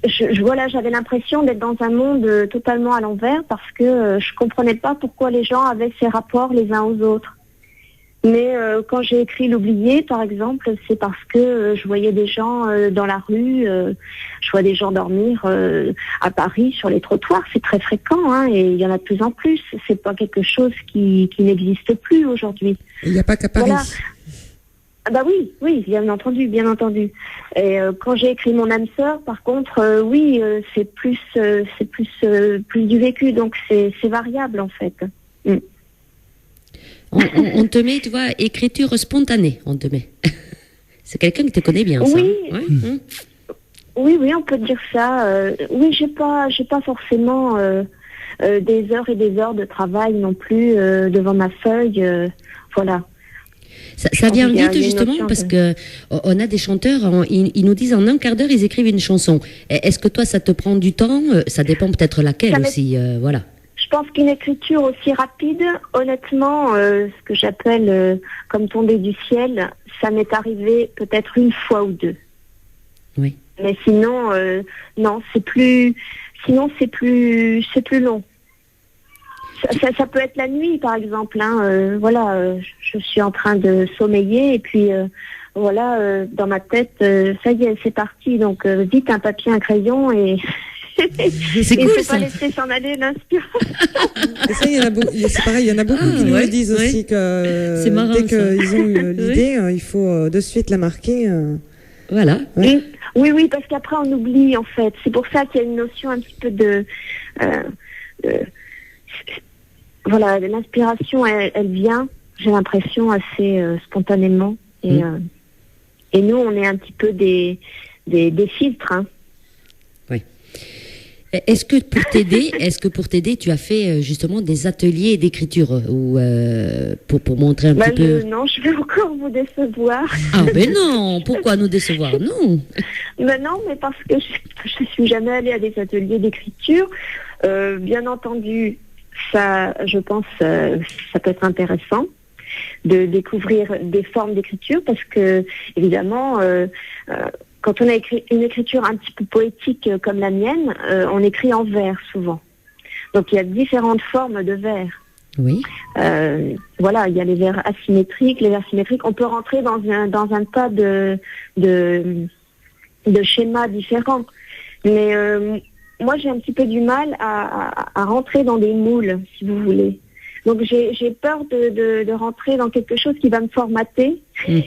j'avais l'impression d'être dans un monde totalement à l'envers parce que je comprenais pas pourquoi les gens avaient ces rapports les uns aux autres. Mais quand j'ai écrit L'Oublié, par exemple, c'est parce que je voyais des gens dans la rue, je vois des gens dormir à Paris sur les trottoirs, c'est très fréquent, et il y en a de plus en plus. C'est pas quelque chose qui n'existe plus aujourd'hui. Il n'y a pas qu'à Paris. Voilà. Ah bah oui, bien entendu. Et quand j'ai écrit Mon âme sœur, par contre, oui, c'est plus du vécu, donc c'est variable en fait. On te met, tu vois, écriture spontanée, on te met. C'est quelqu'un qui te connaît bien, ça. Oui. Ouais. Oui, on peut dire ça. Oui, j'ai pas forcément des heures et des heures de travail non plus devant ma feuille. Voilà. Ça vient vite justement parce que on a des chanteurs, ils nous disent en un quart d'heure ils écrivent une chanson. Est-ce que toi ça te prend du temps? Ça dépend peut-être laquelle aussi, voilà. Je pense qu'une écriture aussi rapide, honnêtement, ce que j'appelle comme tomber du ciel, ça m'est arrivé peut-être une fois ou deux. Oui. Mais sinon, non, c'est plus long. Ça peut être la nuit, par exemple. Voilà, je suis en train de sommeiller et puis voilà, dans ma tête, ça y est, c'est parti. Donc vite un papier, un crayon et c'est cool, faut ça. pas laisser s'en aller l'inspiration. Et ça, c'est pareil, il y en a beaucoup qui nous le disent aussi que c'est marrant, dès qu'ils ont eu l'idée, il faut de suite la marquer. Voilà. Ouais. Oui, parce qu'après on oublie en fait. C'est pour ça qu'il y a une notion un petit peu de voilà, l'inspiration, elle vient, j'ai l'impression, assez spontanément. Et nous, on est un petit peu des filtres. Oui. Est-ce que pour t'aider, tu as fait justement des ateliers d'écriture ou pour montrer un petit peu? Non, je vais encore vous décevoir. Ah ben non, pourquoi nous décevoir? Non. Non, mais parce que je suis jamais allée à des ateliers d'écriture. Bien entendu, ça, je pense, ça peut être intéressant de découvrir des formes d'écriture parce que, évidemment, quand on a écrit une écriture un petit peu poétique comme la mienne, on écrit en vers souvent. Donc il y a différentes formes de vers. Oui. Voilà, il y a les vers asymétriques, les vers symétriques. On peut rentrer dans un tas de schémas différents. Mais moi j'ai un petit peu du mal à rentrer dans des moules, si vous voulez. Donc j'ai peur de rentrer dans quelque chose qui va me formater. Oui.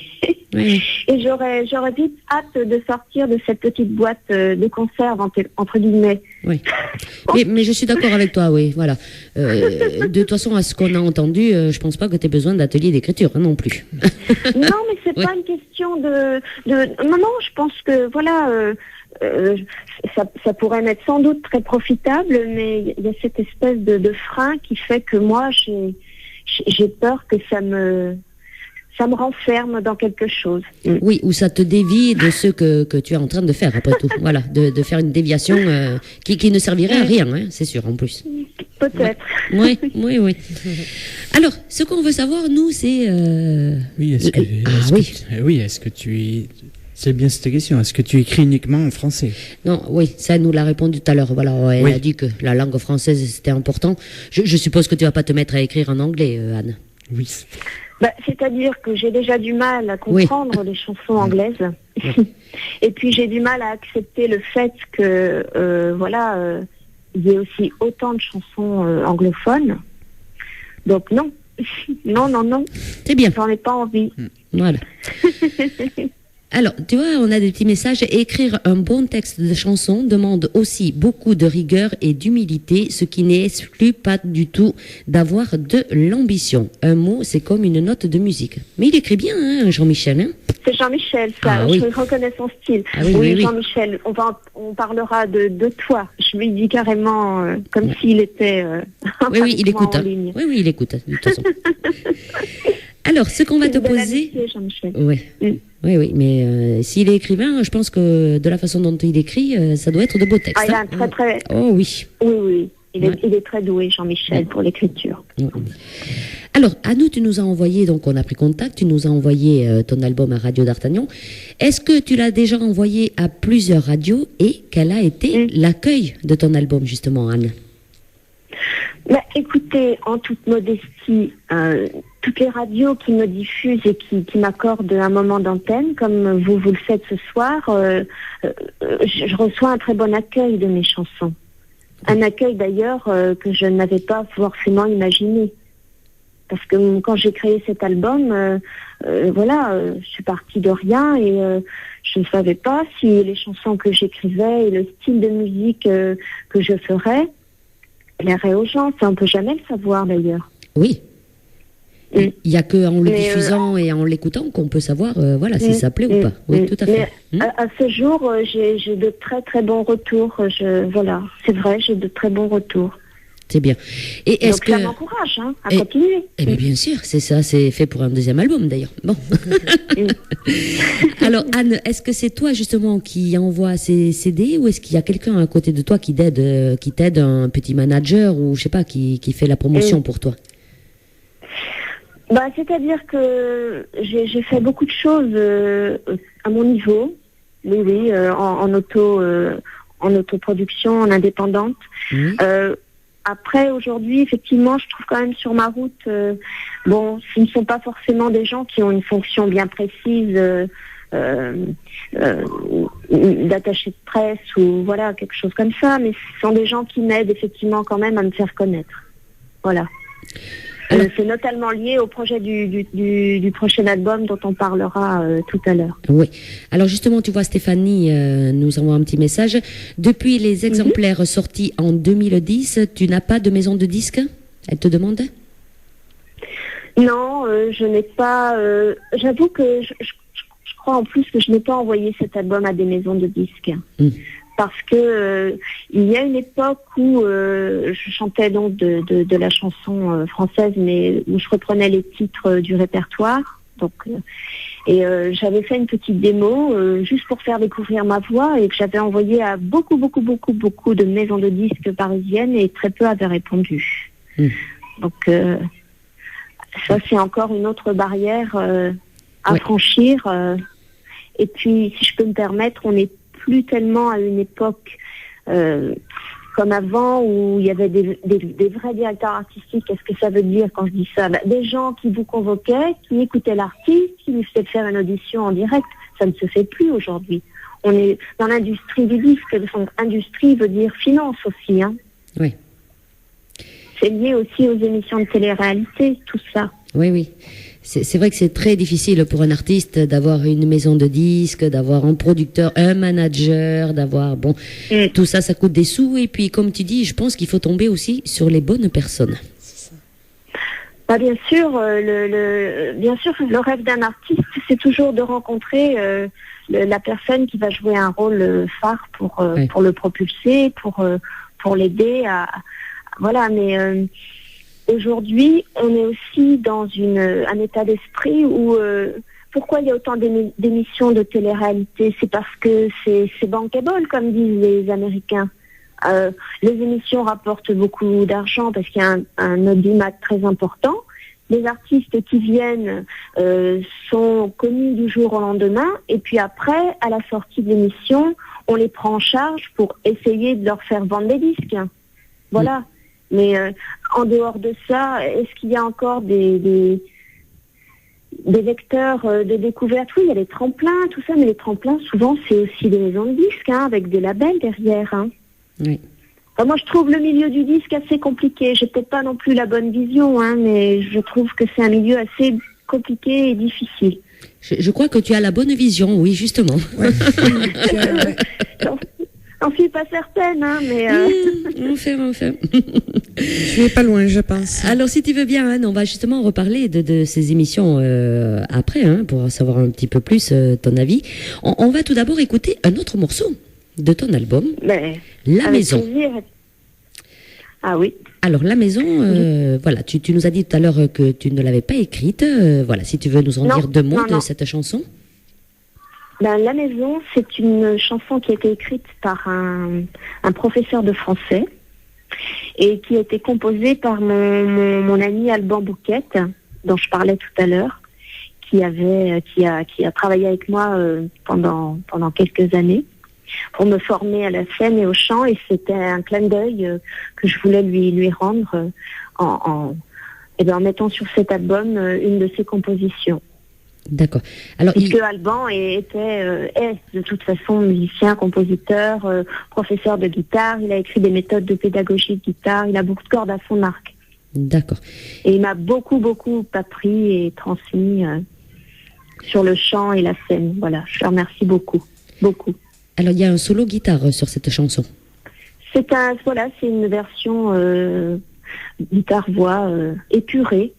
Et j'aurais vite hâte de sortir de cette petite boîte de conserve, entre guillemets. Oui. Mais je suis d'accord avec toi, oui, voilà. De toute façon, à ce qu'on a entendu, je pense pas que tu aies besoin d'atelier d'écriture, hein, non plus. Non, mais c'est pas une question de... Non, je pense que, voilà... ça pourrait m'être sans doute très profitable, mais il y a cette espèce de frein qui fait que moi j'ai peur que ça me renferme dans quelque chose. Oui, ou ça te dévie de ce que tu es en train de faire, après tout. Voilà, de faire une déviation qui ne servirait à rien, hein, c'est sûr, en plus. Peut-être. Oui. Alors, ce qu'on veut savoir, nous, c'est... Oui, est-ce que tu... C'est bien cette question. Est-ce que tu écris uniquement en français? Non, oui, ça nous l'a répondu tout à l'heure. Voilà, elle a dit que la langue française c'était important. Je suppose que tu vas pas te mettre à écrire en anglais, Anne. Oui. C'est-à-dire que j'ai déjà du mal à comprendre les chansons anglaises. Et puis j'ai du mal à accepter le fait que il y ait aussi autant de chansons anglophones. Donc non. Non. C'est bien. J'en ai pas envie. Voilà. Alors, tu vois, on a des petits messages. Écrire un bon texte de chanson demande aussi beaucoup de rigueur et d'humilité, ce qui n'exclut pas du tout d'avoir de l'ambition. Un mot, c'est comme une note de musique. Mais il écrit bien, hein, Jean-Michel, hein? C'est Jean-Michel, ça. Je reconnais son style. Oui, Jean-Michel, on parlera de toi. Je lui dis carrément comme s'il était oui, il écoute. Hein. Oui, il écoute, de toute façon. Alors, ce qu'on va te poser... Oui, mais s'il est écrivain, je pense que de la façon dont il écrit, ça doit être de beaux textes. Il a un très... Oh oui. Oui. Il est très doué, Jean-Michel, pour l'écriture. Alors, à nous, tu nous as envoyé, donc on a pris contact, tu nous as envoyé ton album à Radio d'Artagnan. Est-ce que tu l'as déjà envoyé à plusieurs radios et quel a été l'accueil de ton album, justement, Anne? Écoutez, en toute modestie, toutes les radios qui me diffusent et qui m'accordent un moment d'antenne, comme vous le faites ce soir, je reçois un très bon accueil de mes chansons. Un accueil d'ailleurs que je n'avais pas forcément imaginé. Parce que quand j'ai créé cet album, je suis partie de rien et je ne savais pas si les chansons que j'écrivais et le style de musique que je ferais plairait aux gens. Ça, on ne peut jamais le savoir d'ailleurs. Oui. Il n'y a qu'en le diffusant et en l'écoutant qu'on peut savoir si ça plaît ou pas. Oui, tout à fait. À ce jour, j'ai de très très bons retours. C'est vrai, j'ai de très bons retours. C'est bien. Et donc ça m'encourage à continuer. Bien sûr, c'est ça, c'est fait pour un deuxième album d'ailleurs. Bon. Alors Anne, est-ce que c'est toi justement qui envoie ces CD ou est-ce qu'il y a quelqu'un à côté de toi qui t'aide, un petit manager ou je sais pas, qui fait la promotion pour toi? C'est-à-dire que j'ai fait beaucoup de choses à mon niveau, en autoproduction, en indépendante. Après, aujourd'hui, effectivement, je trouve quand même sur ma route, ce ne sont pas forcément des gens qui ont une fonction bien précise d'attaché de presse ou quelque chose comme ça, mais ce sont des gens qui m'aident effectivement quand même à me faire connaître. Voilà. C'est notamment lié au projet du prochain album dont on parlera tout à l'heure. Oui. Alors justement, tu vois, Stéphanie nous envoie un petit message. Depuis les exemplaires sortis en 2010, tu n'as pas de maison de disques? Elle te demande? Non, je n'ai pas... J'avoue que je crois en plus que je n'ai pas envoyé cet album à des maisons de disques. Parce que il y a une époque où je chantais donc de la chanson française, mais où je reprenais les titres du répertoire. Donc, j'avais fait une petite démo juste pour faire découvrir ma voix et que j'avais envoyé à beaucoup de maisons de disques parisiennes et très peu avaient répondu. Donc ça c'est encore une autre barrière à franchir. Et puis si je peux me permettre, on est plus tellement à une époque comme avant où il y avait des vrais directeurs artistiques. Qu'est-ce que ça veut dire quand je dis ça? Des gens qui vous convoquaient, qui écoutaient l'artiste, qui lui faisaient faire une audition en direct. Ça ne se fait plus aujourd'hui. on est dans l'industrie du disque. Donc, industrie veut dire finance aussi, hein. Oui. C'est lié aussi aux émissions de télé-réalité, tout ça. Oui, oui. C'est vrai que c'est très difficile pour un artiste d'avoir une maison de disques, d'avoir un producteur, un manager, d'avoir, bon, tout ça, ça coûte des sous. Et puis, comme tu dis, je pense qu'il faut tomber aussi sur les bonnes personnes. Bah, bien sûr, le rêve d'un artiste, c'est toujours de rencontrer la personne qui va jouer un rôle phare pour le propulser, pour l'aider à voilà. Mais aujourd'hui, on est aussi dans un état d'esprit où pourquoi il y a autant d'émissions de télé-réalité? C'est parce que c'est bankable, comme disent les Américains. Les émissions rapportent beaucoup d'argent parce qu'il y a un audimat très important. Les artistes qui viennent sont connus du jour au lendemain, et puis après, à la sortie de l'émission, on les prend en charge pour essayer de leur faire vendre des disques. Voilà. Mais en dehors de ça, est-ce qu'il y a encore des vecteurs de découverte? Oui, il y a les tremplins, tout ça, mais les tremplins, souvent, c'est aussi des maisons de disques, hein, avec des labels derrière. Hein. Oui. Enfin, moi, je trouve le milieu du disque assez compliqué. J'ai peut-être pas non plus la bonne vision, hein, mais je trouve que c'est un milieu assez compliqué et difficile. Je crois que tu as la bonne vision, oui, justement. Ouais. J'en suis pas certaine, hein, mais... Enfin. Je vais pas loin, je pense. Alors, si tu veux bien, Anne, on va justement reparler de ces émissions après, hein, pour savoir un petit peu plus ton avis. On va tout d'abord écouter un autre morceau de ton album, La Maison. Plaisir. Ah oui. Alors, La Maison, voilà, tu nous as dit tout à l'heure que tu ne l'avais pas écrite. Voilà, si tu veux nous en dire deux mots de cette chanson. La Maison, c'est une chanson qui a été écrite par un professeur de français et qui a été composée par mon ami Alban Bouquette, dont je parlais tout à l'heure, qui a travaillé avec moi pendant quelques années pour me former à la scène et au chant, et c'était un clin d'œil que je voulais lui rendre en mettant sur cet album une de ses compositions. D'accord. Alors, puisque Alban est de toute façon musicien, compositeur, professeur de guitare, il a écrit des méthodes de pédagogie de guitare, il a beaucoup de cordes à son arc. D'accord. Et il m'a beaucoup appris et transmis sur le chant et la scène. Voilà, je le remercie beaucoup. Alors, il y a un solo guitare sur cette chanson. C'est une version guitare-voix épurée.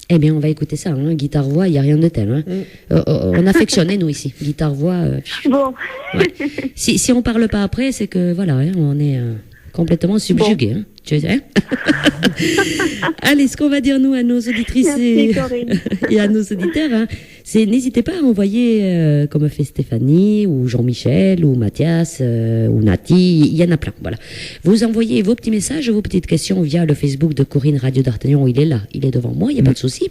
Eh bien, on va écouter ça, hein. Guitare-voix, il n'y a rien de tel. Hein. On affectionne, nous, ici. Guitare-voix. Bon. Ouais. Si on ne parle pas après, c'est que, voilà, hein, on est complètement subjugué. Bon. Hein. Tu sais, hein. Allez, ce qu'on va dire, nous, à nos auditrices et à nos auditeurs, hein, c'est n'hésitez pas à envoyer, comme a fait Stéphanie, ou Jean-Michel, ou Mathias, ou Nati, il y en a plein, voilà. Vous envoyez vos petits messages, vos petites questions via le Facebook de Corinne Radio d'Artagnan, il est là, il est devant moi, il n'y a pas de souci.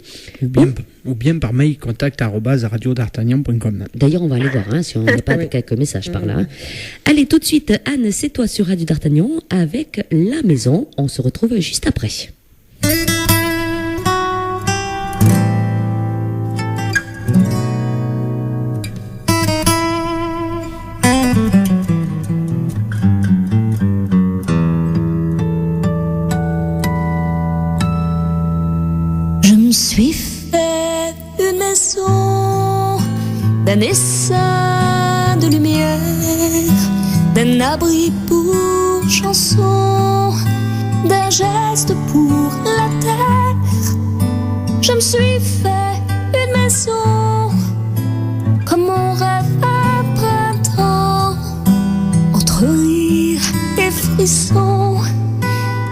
Ou bien par mail, contact@radiodartagnan.com. D'ailleurs, on va aller voir, hein, si on n'a pas quelques messages par là. Hein. Allez, tout de suite, Anne, c'est toi sur Radio d'Artagnan, avec La Maison. On se retrouve juste après. Je me suis fait une maison d'un essaim de lumière, d'un abri pour chansons, d'un geste pour la terre. Je me suis fait une maison comme mon rêve à printemps, entre rire et frissons,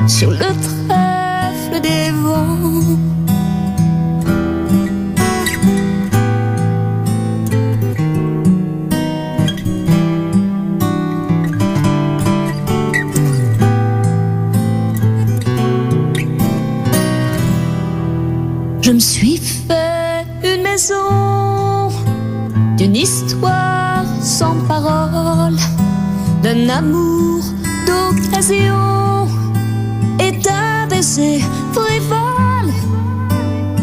sur le trèfle des vents. Je me suis fait une maison d'une histoire sans parole, d'un amour d'occasion et d'un baiser frivole.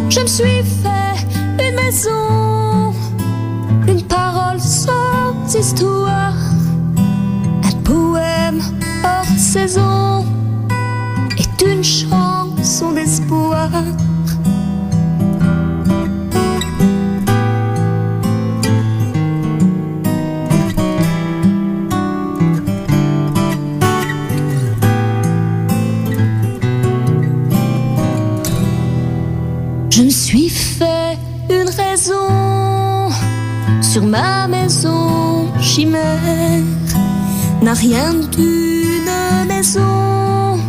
Je me suis fait une maison, une parole sortie toi, un poème hors saison est une chanson d'espoir. Je me suis fait une raison sur ma maison chimère, n'a rien d'une maison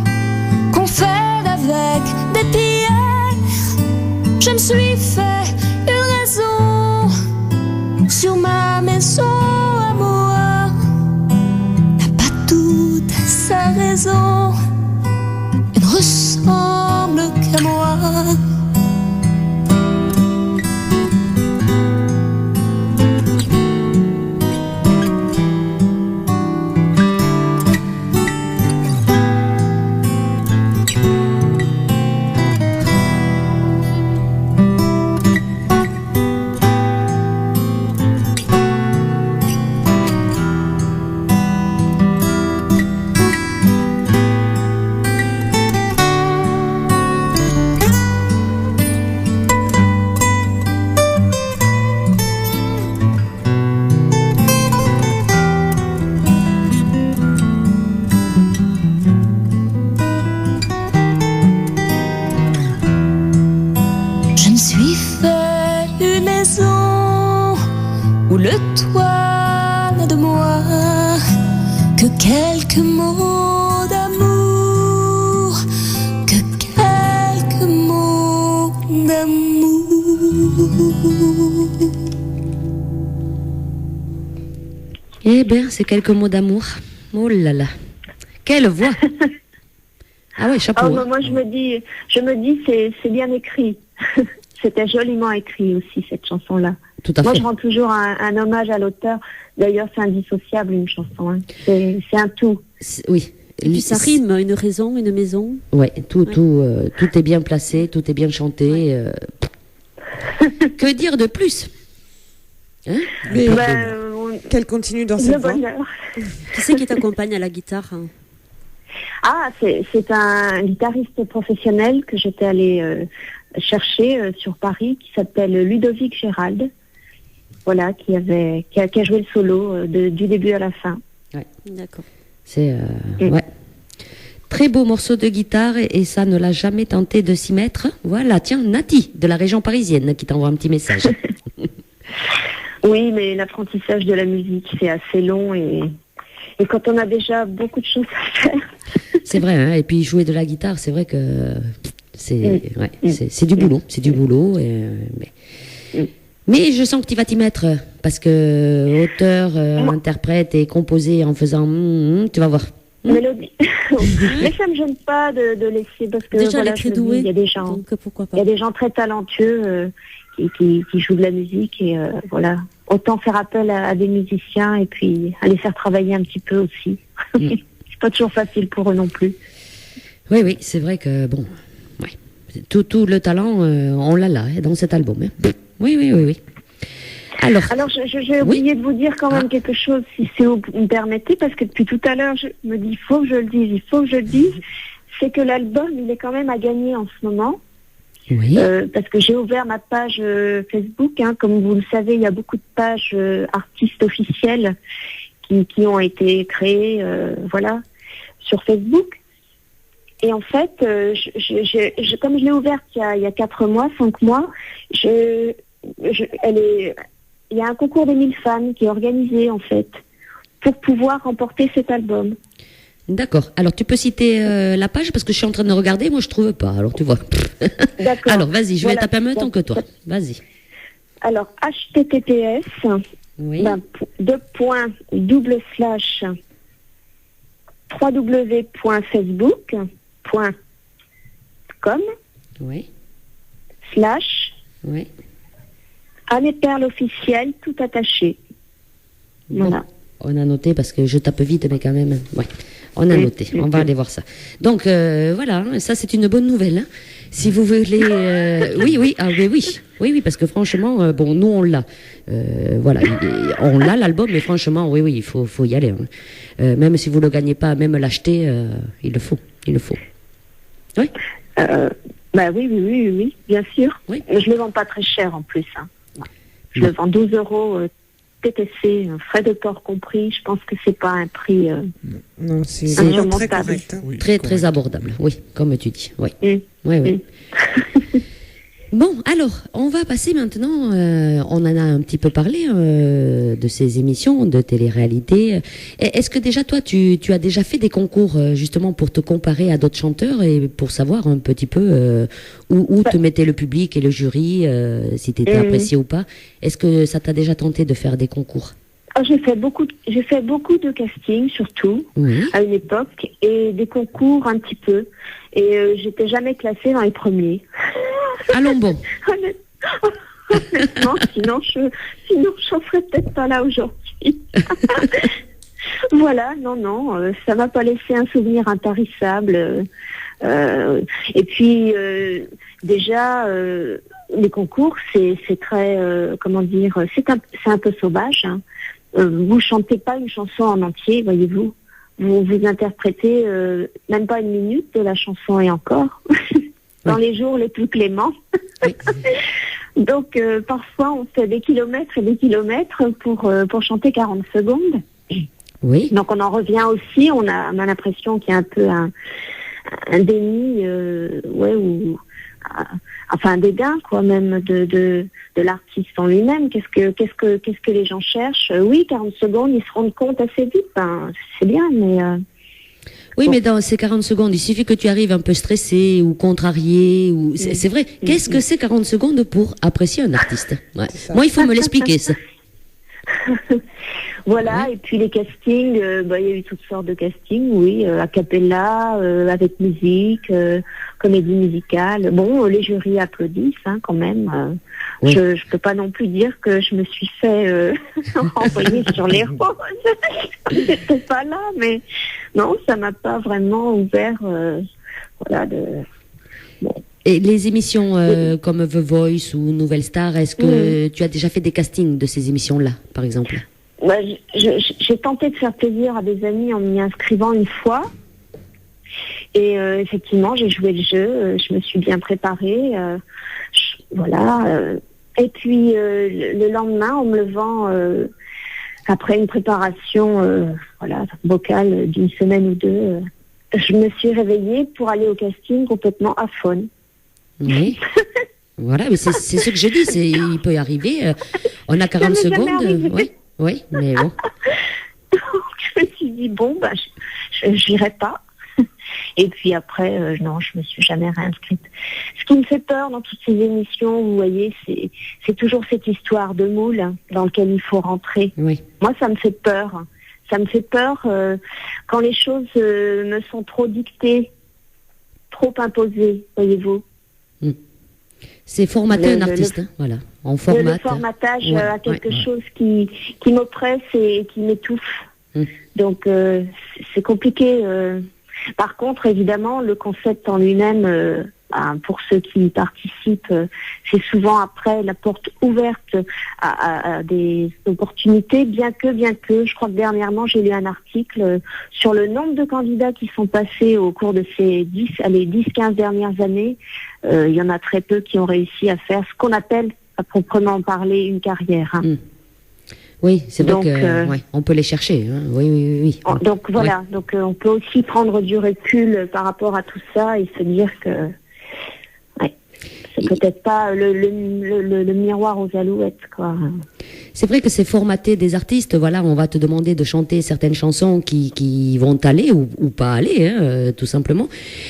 qu'on fait avec des pierres. Je me suis fait une raison sur ma maison à moi, n'a pas toute sa raison, elle ne ressemble qu'à moi. Le toit n'a de moi que quelques mots d'amour, que quelques mots d'amour. Eh bien, c'est quelques mots d'amour. Oh là là, quelle voix! Ah ouais, chapeau. Oh, moi, je me dis, c'est bien écrit. C'était joliment écrit aussi, cette chanson-là. Tout à Moi, fait. je rends toujours un hommage à l'auteur. D'ailleurs, c'est indissociable, une chanson. Hein. C'est un tout. Oui. Et puis ça rime, une raison, une maison. Ouais, tout est bien placé, tout est bien chanté. Que dire de plus, hein? Qu'elle continue dans cette voie. Qui c'est qui t'accompagne à la guitare, hein? Ah, c'est un guitariste professionnel que j'étais allée chercher sur Paris, qui s'appelle Ludovic Gérald. Voilà, qui a joué le solo du début à la fin. Ouais. D'accord. C'est ouais. Très beau morceau de guitare et ça ne l'a jamais tenté de s'y mettre. Voilà, tiens, Nati de la région parisienne qui t'envoie un petit message. Oui, mais l'apprentissage de la musique, c'est assez long et quand on a déjà beaucoup de choses à faire. C'est vrai, hein, et puis jouer de la guitare, c'est vrai que c'est du boulot, c'est du boulot. Mais je sens que tu vas t'y mettre parce que auteur, interprète et composé en faisant, tu vas voir. Mélodie. Mais ça me gêne pas de laisser parce que déjà voilà, les doués, il y a des gens, donc pourquoi pas. Il y a des gens très talentueux qui jouent de la musique et voilà. Autant faire appel à des musiciens et puis à les faire travailler un petit peu aussi. C'est pas toujours facile pour eux non plus. Oui, c'est vrai que bon, ouais, tout le talent, on l'a là dans cet album. Hein. Oui. Alors, j'ai oublié de vous dire quand même quelque chose, si vous me permettez, parce que depuis tout à l'heure, je me dis, il faut que je le dise. C'est que l'album, il est quand même à gagner en ce moment. Oui. Parce que j'ai ouvert ma page Facebook. Hein, comme vous le savez, il y a beaucoup de pages artistes officielles qui ont été créées, voilà, sur Facebook. Et en fait, comme je l'ai ouverte il y a 4 mois, 5 mois, il y a un concours des 1000 fans qui est organisé, en fait, pour pouvoir remporter cet album. D'accord. Alors, tu peux citer la page parce que je suis en train de regarder, moi je trouve pas. Alors, tu vois. D'accord. Alors, vas-y, je vais taper en même temps que toi. Vas-y. Alors, https, www.facebook.com oui. / oui. Anne Perle officielle, tout attaché. Bon, voilà. On a noté parce que je tape vite, mais quand même, ouais. On a noté, on va aller voir ça. Donc voilà, ça c'est une bonne nouvelle. Hein. Si vous voulez, oui, oui, parce que franchement, bon, nous on l'a, voilà, on l'a l'album, mais franchement, oui, il faut y aller. Hein. Même si vous le gagnez pas, même l'acheter, il le faut. Oui. Oui, bien sûr. Oui. Je le vends pas très cher en plus. Hein. Je le vends 12 euros TTC, frais de port compris. Je pense que c'est pas un prix. Non, c'est très correct. Hein. Oui, Très correct. très abordable, oui, comme tu dis, oui. Mm. Oui. Bon, alors, on va passer maintenant, on en a un petit peu parlé de ces émissions de télé-réalité. Est-ce que déjà, toi, tu as déjà fait des concours justement pour te comparer à d'autres chanteurs et pour savoir un petit peu où te mettait le public et le jury, si tu étais apprécié ou pas? Est-ce que ça t'a déjà tenté de faire des concours? J'ai fait beaucoup de castings, surtout, à une époque, et des concours un petit peu. Et j'étais jamais classée dans les premiers. Allons bon. Honnêtement, sinon j'en serais peut-être pas là aujourd'hui. Voilà, non, ça m'a pas laissé un souvenir intarissable. Et puis déjà, les concours, c'est très, comment dire, c'est un peu sauvage. Hein. Vous chantez pas une chanson en entier, voyez-vous. Vous interprétez même pas une minute de la chanson et encore. Dans les jours les plus cléments. Oui. Donc parfois on fait des kilomètres et des kilomètres pour chanter 40 secondes. Oui. Donc on en revient aussi, on a l'impression qu'il y a un peu un déni, enfin un dédain quoi même de l'artiste en lui-même. Qu'est-ce que les gens cherchent? Oui, 40 secondes, ils se rendent compte assez vite. Ben, c'est bien, mais oui, mais dans ces 40 secondes, il suffit que tu arrives un peu stressé ou contrarié. Ou c'est vrai. Qu'est-ce que c'est 40 secondes pour apprécier un artiste? Ouais. Moi, il faut me l'expliquer, ça. Voilà, et puis les castings, il y a eu toutes sortes de castings, oui, a cappella, avec musique, comédie musicale. Bon, les jurys applaudissent, hein, quand même. Oui. Je peux pas non plus dire que je me suis fait envoyer sur les roses. J'étais pas là, mais non, ça m'a pas vraiment ouvert, Bon. Et les émissions comme The Voice ou Nouvelle Star, est-ce que tu as déjà fait des castings de ces émissions-là, par exemple? J'ai tenté de faire plaisir à des amis en m'y inscrivant une fois. Et effectivement, j'ai joué le jeu, je me suis bien préparée. Et puis, le lendemain, en me levant, après une préparation vocale d'une semaine ou deux, je me suis réveillée pour aller au casting complètement aphone. Oui. Voilà, mais c'est ce que je dis, il peut y arriver. On a 40 secondes. Oui, mais bon. Je me suis dit, je n'irai pas. Et puis après, non, je me suis jamais réinscrite. Ce qui me fait peur dans toutes ces émissions, vous voyez, c'est toujours cette histoire de moule dans lequel il faut rentrer. Oui. Moi, ça me fait peur. Ça me fait peur quand les choses me sont trop dictées, trop imposées, voyez-vous. C'est formater un artiste, voilà. On formate. Le formatage à quelque chose qui m'oppresse et qui m'étouffe. Donc c'est compliqué. Par contre, évidemment, le concept en lui-même, pour ceux qui y participent, c'est souvent après la porte ouverte à des opportunités, bien que, je crois que dernièrement, j'ai lu un article sur le nombre de candidats qui sont passés au cours de ces 10-15 dernières années. Il y en a très peu qui ont réussi à faire ce qu'on appelle, à proprement parler, une carrière. Hein. Oui, c'est vrai on peut les chercher. Hein. Oui. Donc voilà, donc on peut aussi prendre du recul par rapport à tout ça et se dire que c'est peut-être pas le miroir aux alouettes, quoi. C'est vrai que c'est formater des artistes. Voilà, on va te demander de chanter certaines chansons qui vont aller ou pas aller, tout simplement.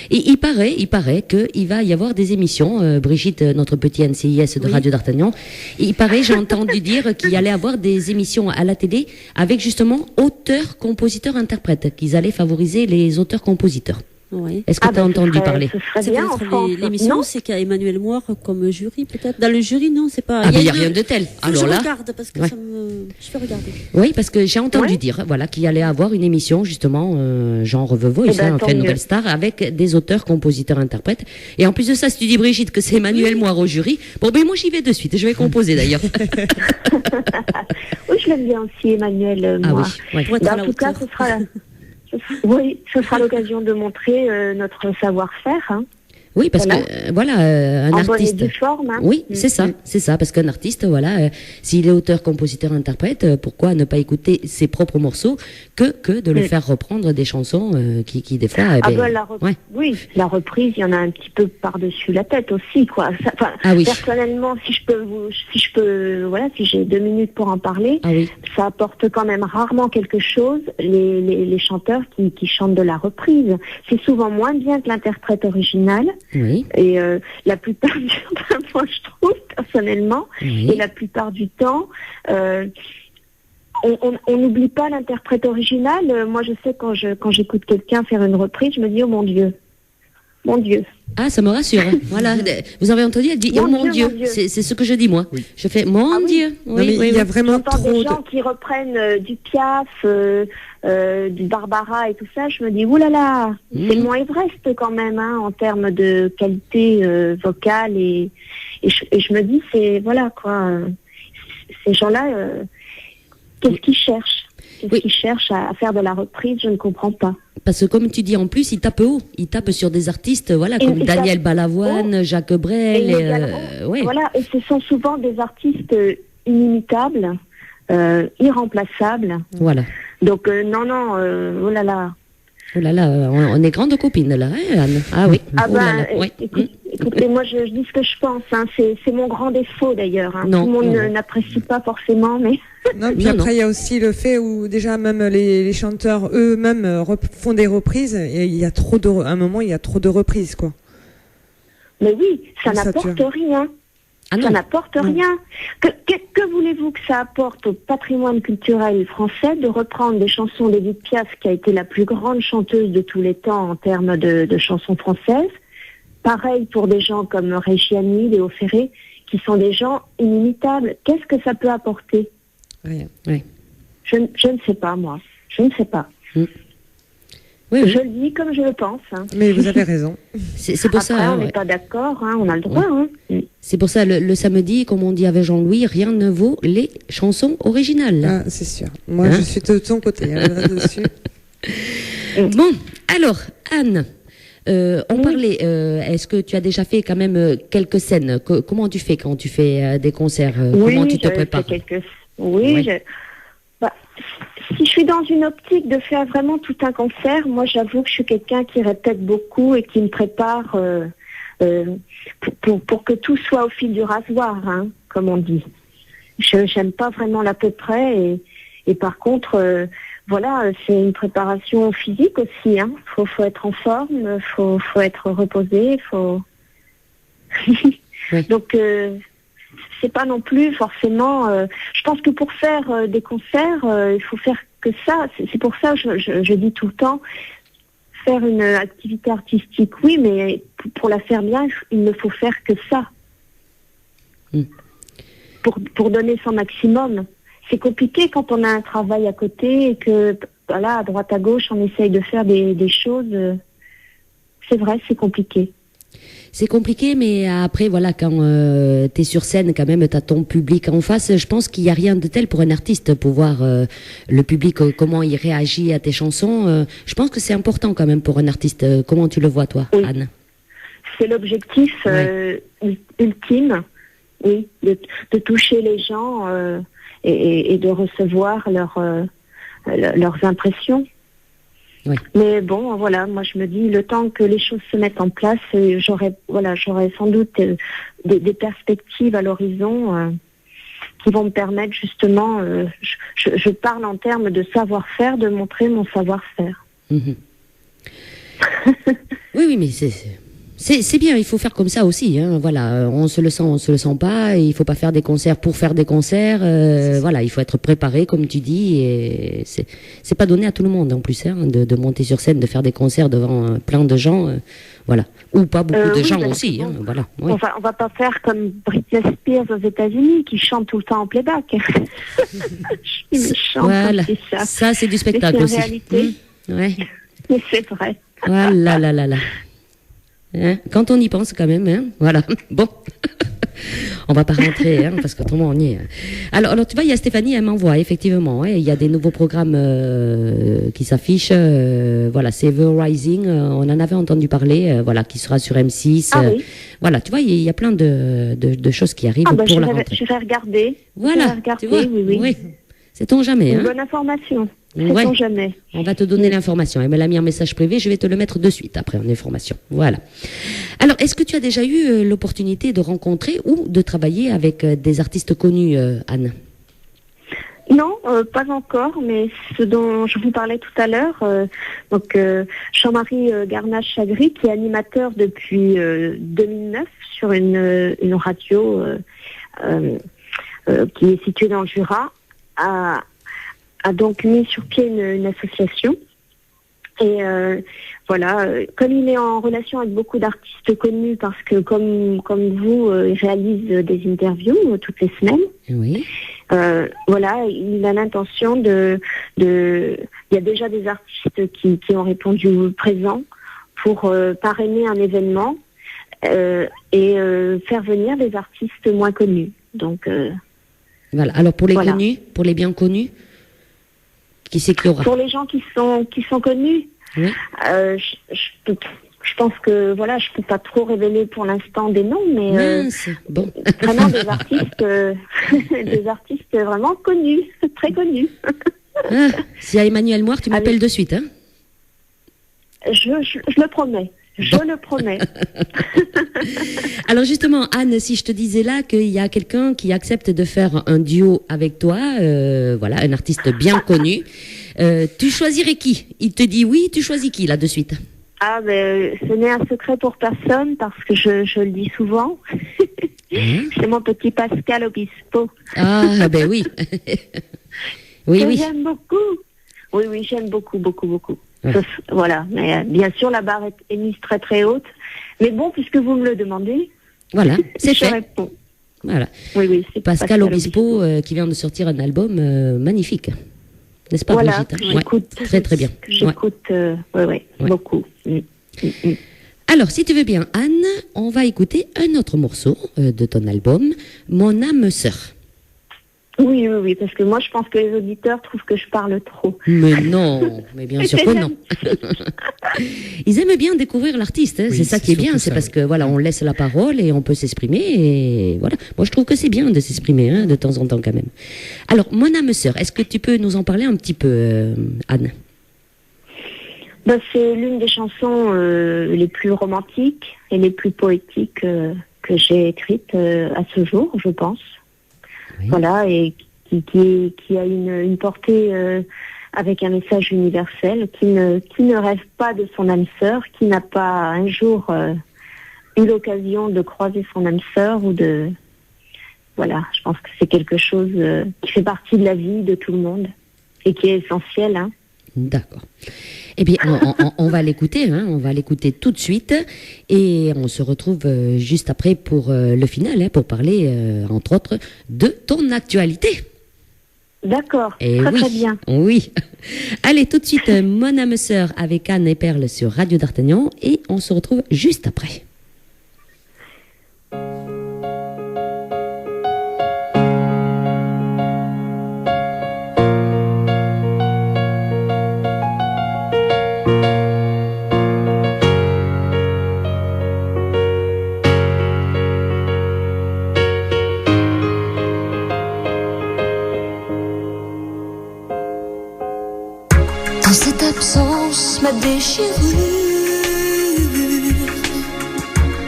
Et il paraît qu'il va y avoir des émissions. Brigitte, notre petit NCIS de Radio d'Artagnan, il paraît, j'ai entendu dire qu'il allait avoir des émissions à la télé avec justement auteurs, compositeurs, interprètes, qu'ils allaient favoriser les auteurs-compositeurs. Oui. Est-ce que tu as entendu parler? Ce serait C'est bien en peut-être France. l'émission, Non, c'est qu'il y a Emmanuel Moir comme jury, peut-être. Dans le jury, non, c'est pas. Ah, mais il n'y a une- rien de tel. Faut que Alors je là, regarde parce que ouais. je vais regarder. oui, parce que j'ai entendu Ouais. dire, voilà, qu'il allait avoir une émission justement, genre The Voice, Eh ben, tant fait mieux. Nouvelle Star, avec des auteurs, compositeurs, interprètes. Et en plus de ça, si tu dis Brigitte que c'est Emmanuel Moir au jury, bon ben moi j'y vais de suite. Je vais composer d'ailleurs. oui, je l'aime bien aussi, Emmanuel Ah Moir. oui. Ouais. Pour être à En la tout cas, hauteur. ce sera l'occasion de montrer notre savoir-faire, hein, Oui, parce Voilà. que voilà, un en bonne et artiste. due forme. Hein. Oui, c'est ça, parce qu'un artiste, voilà, s'il est auteur, compositeur, interprète, pourquoi ne pas écouter ses propres morceaux que de le faire reprendre des chansons qui des fois, ouais. Oui, la reprise, il y en a un petit peu par-dessus la tête aussi, quoi. Ah oui. Personnellement, si j'ai 2 minutes pour en parler, Ah oui. ça apporte quand même rarement quelque chose, les chanteurs qui chantent de la reprise. C'est souvent moins bien que l'interprète original. Oui. Et la plupart du temps, moi je trouve personnellement, Oui. et la plupart du temps, on n'oublie pas l'interprète original. Moi je sais quand j'écoute quelqu'un faire une reprise, je me dis oh mon Dieu. Ah, ça me rassure. Voilà. Vous avez entendu, elle dit, oh mon Dieu. C'est ce que je dis, moi. Oui. Je fais, mon Dieu. Non, mais il y a vraiment J'entends trop des de... gens qui reprennent du Piaf, du Barbara et tout ça, je me dis, oulala, c'est moins Everest quand même, hein, en termes de qualité vocale et je me dis, c'est, voilà, quoi, ces gens-là, qu'est-ce qu'ils cherchent? Qu'est-ce qu'ils cherchent à faire de la reprise? Je ne comprends pas. Parce que comme tu dis, en plus, ils tapent haut. Ils tapent sur des artistes, voilà, Et comme ils Daniel tapent Balavoine, Jacques Brel, Et également, ouais. voilà, et ce sont souvent des artistes inimitables, irremplaçables. Voilà. Donc, non, oh là là. Oh là là, on est grandes copines, là, hein, Anne? Ah oui. Ah Oh là ben, là, ouais. écoutez, moi je dis ce que je pense, hein. C'est mon grand défaut d'ailleurs. Hein. Non, Tout le monde non. n'apprécie pas forcément, mais... Non, puis Non, après, il y a aussi le fait où déjà même les chanteurs eux-mêmes font des reprises et il y a trop de, à un moment, il y a trop de reprises, quoi. Mais oui, ça Ça n'apporte tue. rien. Ah non. Ça n'apporte rien. Que voulez-vous que ça apporte au patrimoine culturel français de reprendre des chansons d'Edith Piaf, qui a été la plus grande chanteuse de tous les temps en termes de chansons françaises? Pareil pour des gens comme Reggiani, Léo Ferré, qui sont des gens inimitables. Qu'est-ce que ça peut apporter? Rien. Ouais. Je ne sais pas, moi. Je ne sais pas. Oui, oui. Je le dis comme je le pense. Hein. Mais vous avez raison. C'est pour Après, ça. on n'est Ouais. pas d'accord, hein, on a le droit. Hein. C'est pour ça, le samedi, comme on dit avec Jean-Louis, rien ne vaut les chansons originales. Ah, c'est sûr. Moi, Hein je suis de ton côté, hein, là-dessus. Bon, alors, Anne, on parlait, est-ce que tu as déjà fait quand même quelques scènes? Comment tu fais quand tu fais des concerts? Comment tu te j'avais prépares? fait Oui, Ouais. Si je suis dans une optique de faire vraiment tout un concert, moi j'avoue que je suis quelqu'un qui répète beaucoup et qui me prépare pour que tout soit au fil du rasoir, hein, comme on dit. Je n'aime pas vraiment l'à peu près et par contre, voilà, c'est une préparation physique aussi. Hein. Faut être en forme, faut être reposé, faut. Oui. Donc c'est pas non plus forcément. Je pense que pour faire des concerts, il faut faire que ça. C'est pour ça que je dis tout le temps, faire une activité artistique, oui, mais pour la faire bien, il ne faut faire que ça. Pour donner son maximum. C'est compliqué quand on a un travail à côté et que, voilà, à droite à gauche, on essaye de faire des choses. C'est vrai, c'est compliqué. C'est compliqué, mais après, voilà, quand tu es sur scène, quand même, tu as ton public en face. Je pense qu'il n'y a rien de tel pour un artiste, pour voir le public, comment il réagit à tes chansons. Je pense que c'est important quand même pour un artiste. Comment tu le vois, toi, Oui. Anne? C'est l'objectif ultime, oui, de toucher les gens et de recevoir leurs impressions. Oui. Mais bon, voilà, moi je me dis, le temps que les choses se mettent en place, j'aurai sans doute des perspectives à l'horizon qui vont me permettre justement, je parle en termes de savoir-faire, de montrer mon savoir-faire. Mhm. Oui, mais c'est C'est bien, il faut faire comme ça aussi. Hein, voilà, on se le sent pas. Il faut pas faire des concerts pour faire des concerts. Voilà, il faut être préparé, comme tu dis. Et c'est pas donné à tout le monde en plus, hein, de monter sur scène, de faire des concerts devant plein de gens. Voilà, ou pas beaucoup de gens aussi. Hein, voilà. Oui. On va pas faire comme Britney Spears aux États-Unis qui chante tout le temps en playback. Voilà, ça c'est du spectacle aussi. Réalité. Ouais. Mais c'est vrai. Voilà, là. Hein, quand on y pense quand même, hein, voilà. Bon, on va pas rentrer, hein, parce qu'autrement on y est. Alors tu vois, il y a Stéphanie, elle m'envoie effectivement. Hein, il y a des nouveaux programmes qui s'affichent. Voilà, c'est The Rising. On en avait entendu parler. Voilà, qui sera sur M6. Oui. Voilà, tu vois, il y a plein de choses qui arrivent pour la rentrée. Je vais regarder. Voilà, tu vois, oui. Sait-on jamais. Une hein. bonne information. Ouais. Sait-on jamais. On va te donner l'information. Elle me l'a mis en message privé, je vais te le mettre de suite après en information. Voilà. Alors, est-ce que tu as déjà eu l'opportunité de rencontrer ou de travailler avec des artistes connus, Anne? Non, pas encore, mais ce dont je vous parlais tout à l'heure, Jean-Marie Garnache-Chagry, qui est animateur depuis 2009 sur une radio qui est située dans le Jura, a donc mis sur pied une association. Et voilà, comme il est en relation avec beaucoup d'artistes connus, parce que comme vous, il réalise des interviews toutes les semaines. Oui. Voilà, il a l'intention il y a déjà des artistes qui ont répondu présent pour parrainer un événement et faire venir des artistes moins connus. Donc voilà. Alors pour les voilà. connus, pour les bien connus, qui c'est qu'il y aura? Pour les gens qui sont connus, oui. Je pense que voilà, je peux pas trop révéler pour l'instant des noms, mais bon. Vraiment des artistes, des artistes vraiment connus, très connus. S'il y a Emmanuel Moir, tu m'appelles de suite, hein? Je le promets. Je le promets. Alors justement, Anne, si je te disais là qu'il y a quelqu'un qui accepte de faire un duo avec toi, voilà, un artiste bien connu, tu choisirais qui? Il te dit oui, tu choisis qui là de suite? Ah, mais ce n'est un secret pour personne parce que je le dis souvent. C'est mon petit Pascal Obispo. Ah, ben oui. Oui. J'aime beaucoup. Oui, j'aime beaucoup. Ouais. Voilà, mais bien sûr la barre est mise très très haute. Mais bon, puisque vous me le demandez, voilà, c'est fait. Réponds. Voilà. Oui, c'est Pascal Obispo qui vient de sortir un album magnifique, n'est-ce pas, voilà, Brigitte? j'écoute, très très bien. J'écoute, beaucoup. Alors, si tu veux bien, Anne, on va écouter un autre morceau de ton album, Mon âme sœur. Oui, parce que moi, je pense que les auditeurs trouvent que je parle trop. Mais non, mais bien sûr que non. Ils aiment bien découvrir l'artiste, hein. Oui, c'est ça qui est bien, c'est parce que voilà, on laisse la parole et on peut s'exprimer et voilà. Moi, je trouve que c'est bien de s'exprimer, hein, de temps en temps quand même. Alors, Mon âme sœur, est-ce que tu peux nous en parler un petit peu, Anne? C'est l'une des chansons les plus romantiques et les plus poétiques que j'ai écrites à ce jour, je pense. Oui. Voilà, et qui a une portée avec un message universel, qui ne rêve pas de son âme sœur, qui n'a pas un jour eu l'occasion de croiser son âme sœur ou de... Voilà, je pense que c'est quelque chose qui fait partie de la vie de tout le monde et qui est essentiel. Hein. D'accord. Eh bien, on va l'écouter, hein, on va l'écouter tout de suite et on se retrouve juste après pour le final, hein, pour parler, entre autres, de ton actualité. D'accord, très bien. Oui. Allez, tout de suite, Mon âme sœur avec Anne et Perle sur Radio d'Artagnan et on se retrouve juste après. Cette absence, ma déchirure,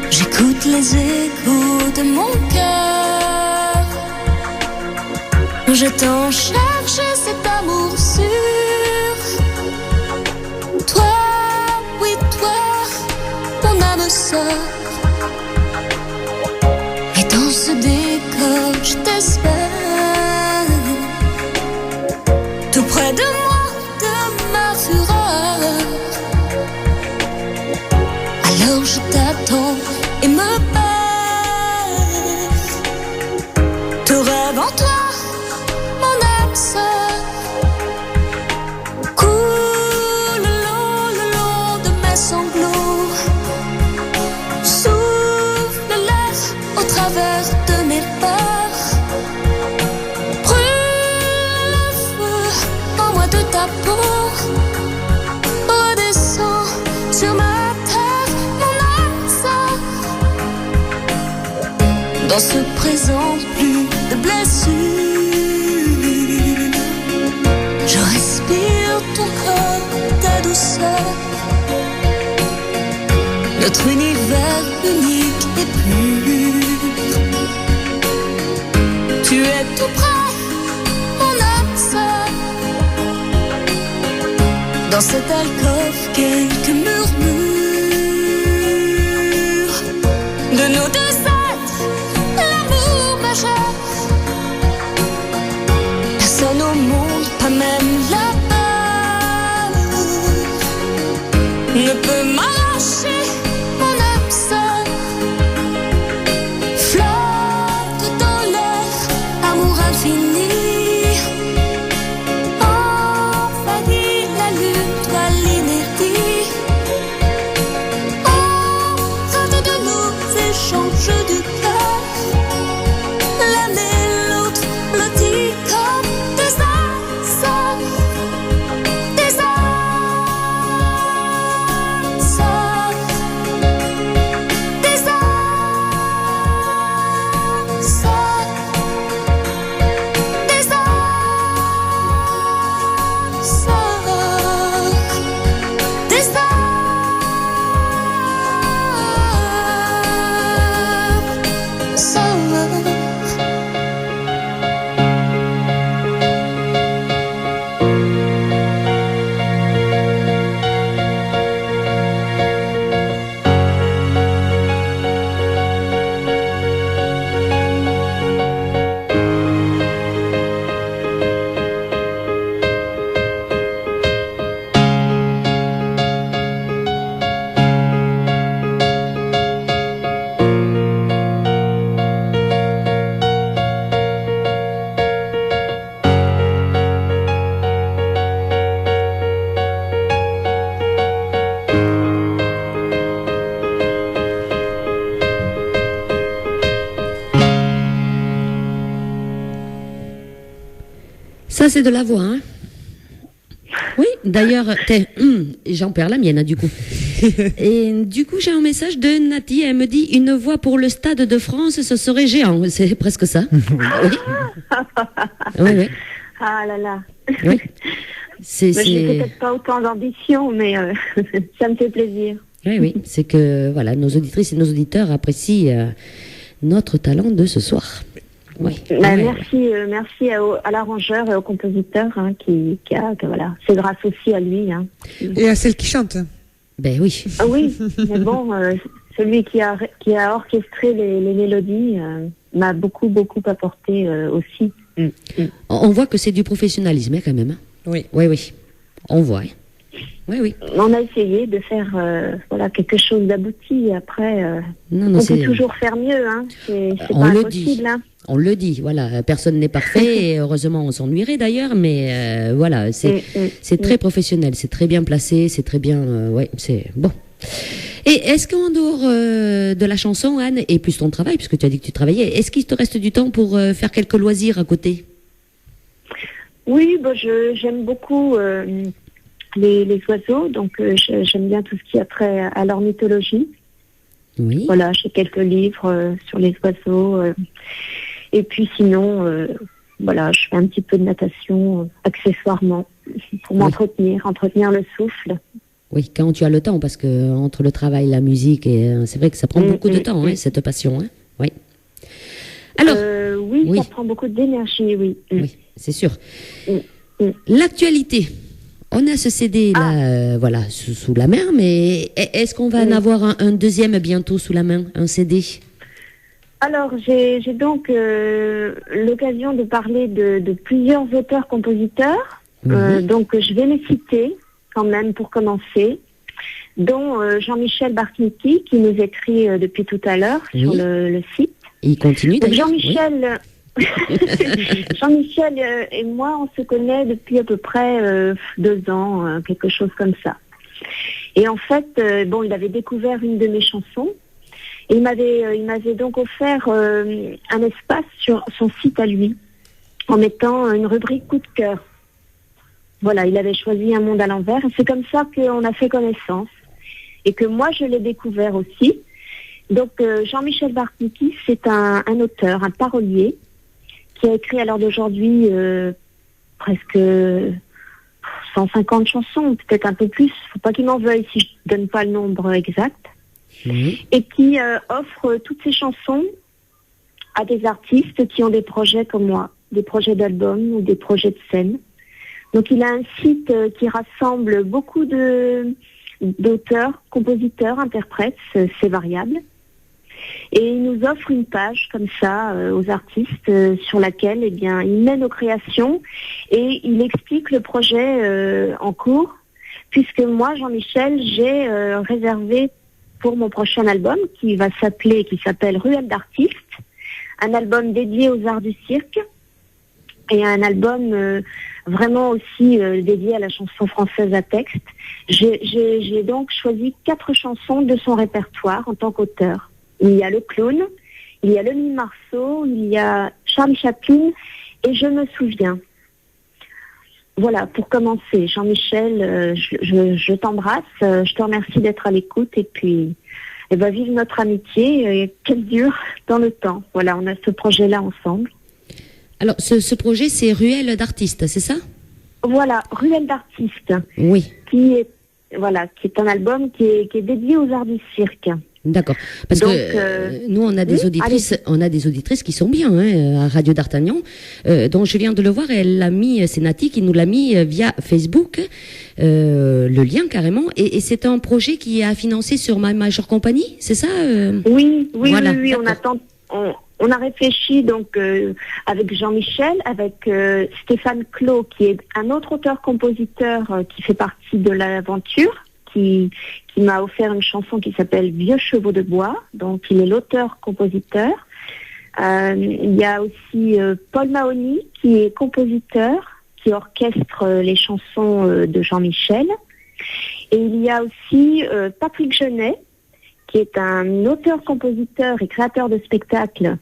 j'écoute les échos de mon cœur. Je t'en cherche cet amour sûr. Toi, oui toi, mon âme sœur. Et dans ce décor, je t'espère, tout près de moi, de ma fureur. Alors je t'attends et me perds. Tout rêve en toi, mon âme sœur, coule le long de mes sanglots. Souffle l'air au travers de mes peurs. Brûle le feu en moi de ta peau. Redescends sur ma terre, mon âme sœur. Dans ce présent plus de blessures, je respire ton corps, ta douceur. Notre univers unique et pur. Tu es tout près, mon âme sœur. Dans cette alcôve, quelques murmures de nos deux êtres, l'amour majeur. Personne au monde, pas même la peur, ne peut m'arracher mon âme sœur. Flotte dans l'air, amour infini. Envahit la lune, toi l'inédit. Empreinte de nos échanges du cœur. L'un et l'autre blottis comme des âmes sœurs. Des âmes sœurs. Des âmes sœurs. Des âmes sœurs. Des âmes sœurs. Ça, c'est de la voix, hein. Oui, d'ailleurs, j'en perds la mienne, hein, du coup. Et du coup, j'ai un message de Nati, elle me dit, une voix pour le Stade de France, ce serait géant. C'est presque ça. Oui. Oui, oui. Ah là là. Oui. C'est, Moi, j'ai peut-être pas autant d'ambition, mais ça me fait plaisir. Oui, oui. C'est que, voilà, nos auditrices et nos auditeurs apprécient notre talent de ce soir. Oui. Bah, Ouais. merci à l'arrangeur et au compositeur qui voilà, c'est grâce aussi à lui. Et à celle qui chante. Ben oui. Ah oui, mais bon, celui qui a orchestré les mélodies m'a beaucoup apporté aussi. On voit que c'est du professionnalisme, hein, quand même. Hein. Oui. Oui, oui. On voit. Hein. Oui, oui. On a essayé de faire voilà, quelque chose d'abouti. Après, Non, on peut toujours faire mieux. Hein. C'est on pas le impossible. dit. Hein. On le dit, voilà, personne n'est parfait, et heureusement on s'ennuierait d'ailleurs, mais voilà, c'est très professionnel, c'est très bien placé, c'est très bien, ouais, c'est bon. Et est-ce qu'en dehors de la chanson, Anne, et plus ton travail, puisque tu as dit que tu travaillais, est-ce qu'il te reste du temps pour faire quelques loisirs à côté? Oui, bah, j'aime beaucoup les oiseaux, donc j'aime bien tout ce qui a trait à l'ornithologie. Oui. Voilà, j'ai quelques livres sur les oiseaux. Et puis sinon, voilà, je fais un petit peu de natation accessoirement pour m'entretenir, entretenir le souffle. Oui, quand tu as le temps, parce que entre le travail, la musique, et c'est vrai que ça prend beaucoup de temps, hein, cette passion. Hein. Oui. Alors, oui, ça prend beaucoup d'énergie, oui. Oui, c'est sûr. L'actualité. On a ce CD là, voilà, sous la main, mais est-ce qu'on va en avoir un deuxième bientôt sous la main, un CD? Alors, j'ai donc l'occasion de parler de plusieurs auteurs-compositeurs. Donc, je vais les citer quand même pour commencer, dont Jean-Michel Bartnicki, qui nous écrit depuis tout à l'heure sur le site. Et il continue d'ailleurs. Jean-Michel... Jean-Michel et moi, on se connaît depuis à peu près 2 ans, quelque chose comme ça. Et en fait, il avait découvert une de mes chansons et il m'avait donc offert un espace sur son site à lui, en mettant une rubrique coup de cœur. Voilà, il avait choisi Un monde à l'envers. Et c'est comme ça qu'on a fait connaissance et que moi, je l'ai découvert aussi. Donc, Jean-Michel Bartnicki, c'est un auteur, un parolier, qui a écrit à l'heure d'aujourd'hui presque 150 chansons, peut-être un peu plus. Faut pas qu'il m'en veuille si je donne pas le nombre exact. Et qui offre toutes ces chansons à des artistes qui ont des projets comme moi, des projets d'albums ou des projets de scène. Donc il a un site qui rassemble beaucoup d'auteurs, compositeurs, interprètes, c'est variable. Et il nous offre une page comme ça aux artistes sur laquelle il mène aux créations et il explique le projet en cours, puisque moi, Jean-Michel, j'ai réservé pour mon prochain album qui s'appelle Ruelle d'artistes, un album dédié aux arts du cirque et un album vraiment aussi dédié à la chanson française à texte. J'ai donc choisi 4 chansons de son répertoire en tant qu'auteur. Il y a le clown, il y a le mime Marceau, il y a Charlie Chaplin et Je me souviens. Voilà, pour commencer, Jean-Michel, je t'embrasse, je te remercie d'être à l'écoute et puis vive notre amitié et qu'elle dure dans le temps. Voilà, on a ce projet-là ensemble. Alors, ce projet, c'est Ruelle d'artistes, c'est ça? Voilà, Ruelle d'artistes. Oui. Qui est un album qui est dédié aux arts du cirque. D'accord. Parce que nous, on a des auditrices qui sont bien à Radio d'Artagnan, dont je viens de le voir, elle l'a mis, c'est Nati qui nous l'a mis via Facebook, le lien carrément, et c'est un projet qui est à financer sur My Major Company, c'est ça Oui, voilà, oui, on a réfléchi donc avec Jean-Michel, avec Stéphane Clos, qui est un autre auteur-compositeur qui fait partie de l'aventure, qui m'a offert une chanson qui s'appelle Vieux chevaux de bois, donc il est l'auteur-compositeur. Il y a aussi Paul Mahony, qui est compositeur, qui orchestre les chansons de Jean-Michel. Et il y a aussi Patrick Genet, qui est un auteur-compositeur et créateur de spectacles,